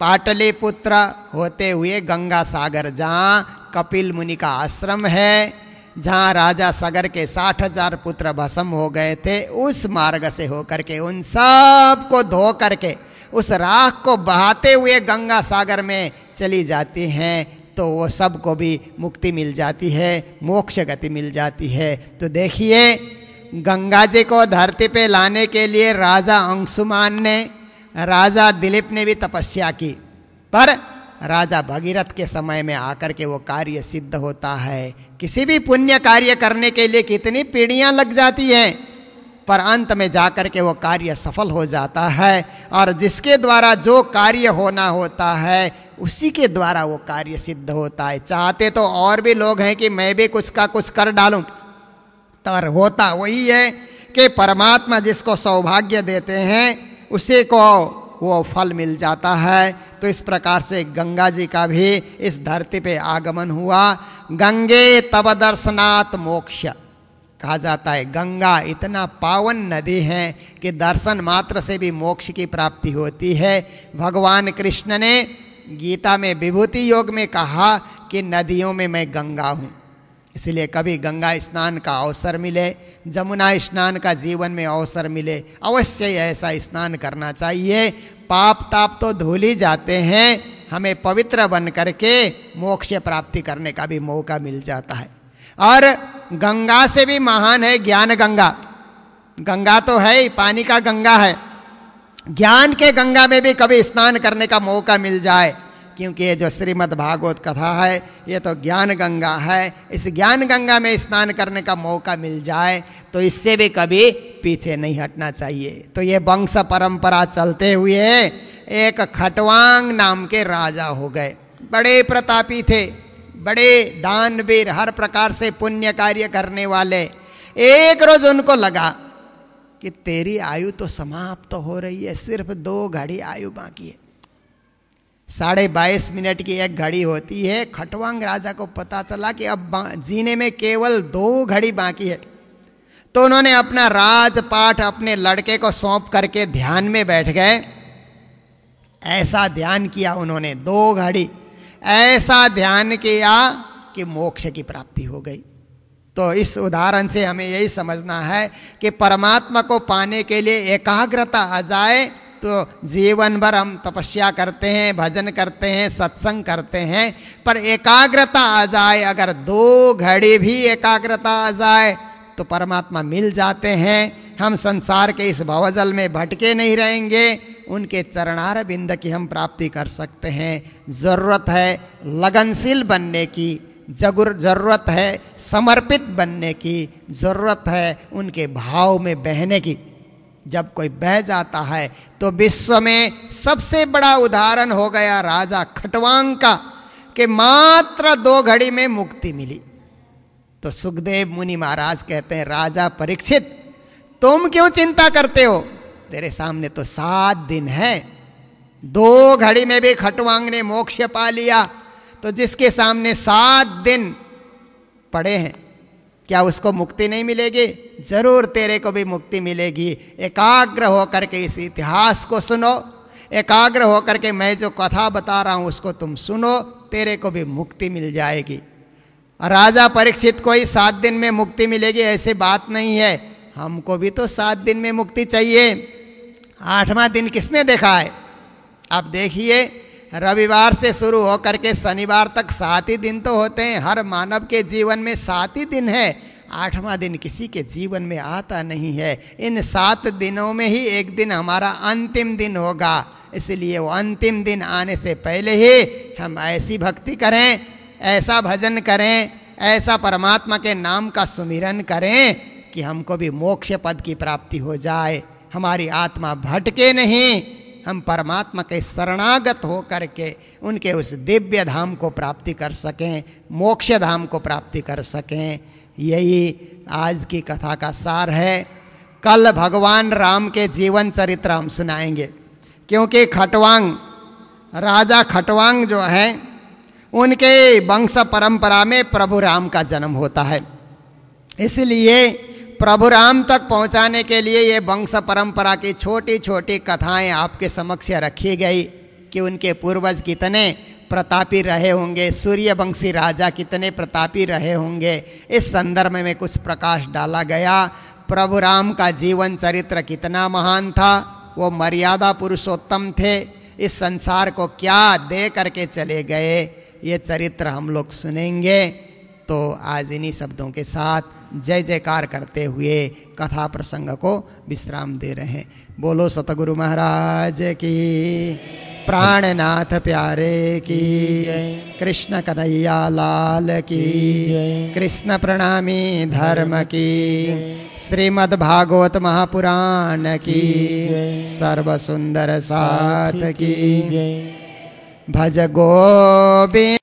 C: पाटलिपुत्र होते हुए गंगा सागर, जहाँ कपिल मुनि का आश्रम है, जहाँ राजा सगर के 60,000 पुत्र भस्म हो गए थे, उस मार्ग से होकर के उन सब को धो करके उस राख को बहाते हुए गंगा सागर में चली जाती हैं, तो वो सब को भी मुक्ति मिल जाती है, मोक्ष गति मिल जाती है। तो देखिए, गंगा जी को धरती पे लाने के लिए राजा अंशुमान ने, राजा दिलीप ने भी तपस्या की, पर राजा भगीरथ के समय में आकर के वो कार्य सिद्ध होता है। किसी भी पुण्य कार्य करने के लिए कितनी पीढ़ियां लग जाती हैं, पर अंत में जाकर के वो कार्य सफल हो जाता है। और जिसके द्वारा जो कार्य होना होता है उसी के द्वारा वो कार्य सिद्ध होता है। चाहते तो और भी लोग हैं कि मैं भी कुछ का कुछ कर डालूं, तो होता वही है कि परमात्मा जिसको सौभाग्य देते हैं उसी को वो फल मिल जाता है। तो इस प्रकार से गंगा जी का भी इस धरती पे आगमन हुआ। गंगे तब दर्शनात् मोक्ष कहा जाता है। गंगा इतना पावन नदी है कि दर्शन मात्र से भी मोक्ष की प्राप्ति होती है। भगवान कृष्ण ने गीता में विभूति योग में कहा कि नदियों में मैं गंगा हूँ, इसलिए कभी गंगा स्नान का अवसर मिले, जमुना स्नान का जीवन में अवसर मिले, अवश्य ऐसा स्नान करना चाहिए। पाप ताप तो धुल ही जाते हैं, हमें पवित्र बन करके मोक्ष प्राप्ति करने का भी मौका मिल जाता है। और गंगा से भी महान है ज्ञान गंगा। गंगा तो है ही, पानी का गंगा है, ज्ञान के गंगा में भी कभी स्नान करने का मौका मिल जाए, क्योंकि ये जो श्रीमद् भागवत कथा है ये तो ज्ञान गंगा है। इस ज्ञान गंगा में स्नान करने का मौका मिल जाए तो इससे भी कभी पीछे नहीं हटना चाहिए। तो ये वंश परंपरा चलते हुए एक खटवांग नाम के राजा हो गए। बड़े प्रतापी थे, बड़े दानवीर, हर प्रकार से पुण्य कार्य करने वाले। एक रोज उनको लगा कि तेरी आयु तो समाप्त हो रही है, सिर्फ 2 घड़ी आयु बाकी है। 22.5 मिनट की एक घड़ी होती है। खटवांग राजा को पता चला कि अब जीने में केवल 2 घड़ी बाकी है। तो उन्होंने अपना राजपाट अपने लड़के को सौंप करके ध्यान में बैठ गए। ऐसा ध्यान किया उन्होंने, 2 घड़ी ऐसा ध्यान किया कि मोक्ष की प्राप्ति हो गई। तो इस उदाहरण से हमें यही समझना है कि परमात्मा को पाने के लिए एकाग्रता आ जाए तो जीवन भर हम तपस्या करते हैं, भजन करते हैं, सत्संग करते हैं, पर एकाग्रता आ जाए, अगर 2 घड़ी भी एकाग्रता आ जाए तो परमात्मा मिल जाते हैं। हम संसार के इस भवजल में भटके नहीं रहेंगे, उनके चरणार बिंद की हम प्राप्ति कर सकते हैं। ज़रूरत है लगनशील बनने की, ज़रूरत है समर्पित बनने की, ज़रूरत है उनके भाव में बहने की। जब कोई बह जाता है तो विश्व में सबसे बड़ा उदाहरण हो गया राजा खटवांग का, कि मात्र 2 घड़ी में मुक्ति मिली। तो सुखदेव मुनि महाराज कहते हैं, राजा परीक्षित तुम क्यों चिंता करते हो, तेरे सामने तो 7 दिन है। 2 घड़ी में भी खटवांग ने मोक्ष पा लिया, तो जिसके सामने 7 दिन पड़े हैं क्या उसको मुक्ति नहीं मिलेगी? जरूर तेरे को भी मुक्ति मिलेगी। एकाग्र होकर के इस इतिहास को सुनो, एकाग्र होकर के मैं जो कथा बता रहा हूं उसको तुम सुनो, तेरे को भी मुक्ति मिल जाएगी। राजा परीक्षित को ही 7 दिन में मुक्ति मिलेगी ऐसी बात नहीं है, हमको भी तो 7 दिन में मुक्ति चाहिए। 8वां दिन किसने देखा है? आप देखिए, रविवार से शुरू होकर के शनिवार तक 7 ही दिन तो होते हैं। हर मानव के जीवन में 7 ही दिन है। 8वां दिन किसी के जीवन में आता नहीं है। इन 7 दिनों में ही एक दिन हमारा अंतिम दिन होगा, इसलिए वो अंतिम दिन आने से पहले ही हम ऐसी भक्ति करें, ऐसा भजन करें, ऐसा परमात्मा के नाम का सुमिरन करें कि हमको भी मोक्ष पद की प्राप्ति हो जाए, हमारी आत्मा भटके नहीं, हम परमात्मा के शरणागत हो करके उनके उस दिव्य धाम को प्राप्ति कर सकें, मोक्ष धाम को प्राप्ति कर सकें। यही आज की कथा का सार है। कल भगवान राम के जीवन चरित्र हम सुनाएंगे, क्योंकि खटवांग राजा खटवांग जो है उनके वंश परंपरा में प्रभु राम का जन्म होता है, इसलिए प्रभु राम तक पहुंचाने के लिए ये वंश परंपरा की छोटी छोटी कथाएं आपके समक्ष रखी गई कि उनके पूर्वज कितने प्रतापी रहे होंगे, सूर्यवंशी राजा कितने प्रतापी रहे होंगे। इस संदर्भ में कुछ प्रकाश डाला गया। प्रभु राम का जीवन चरित्र कितना महान था, वो मर्यादा पुरुषोत्तम थे, इस संसार को क्या दे करके चले गए, ये चरित्र हम लोग सुनेंगे। तो आज इन्हीं शब्दों के साथ जय जयकार करते हुए कथा प्रसंग को विश्राम दे रहे हैं। बोलो सतगुरु महाराज की, प्राणनाथ प्यारे की, कृष्ण कन्हैया लाल की, कृष्ण प्रणामी धर्म की, श्रीमद् भागवत महापुराण की, सर्व सुंदर साथ की। भज गोविंद।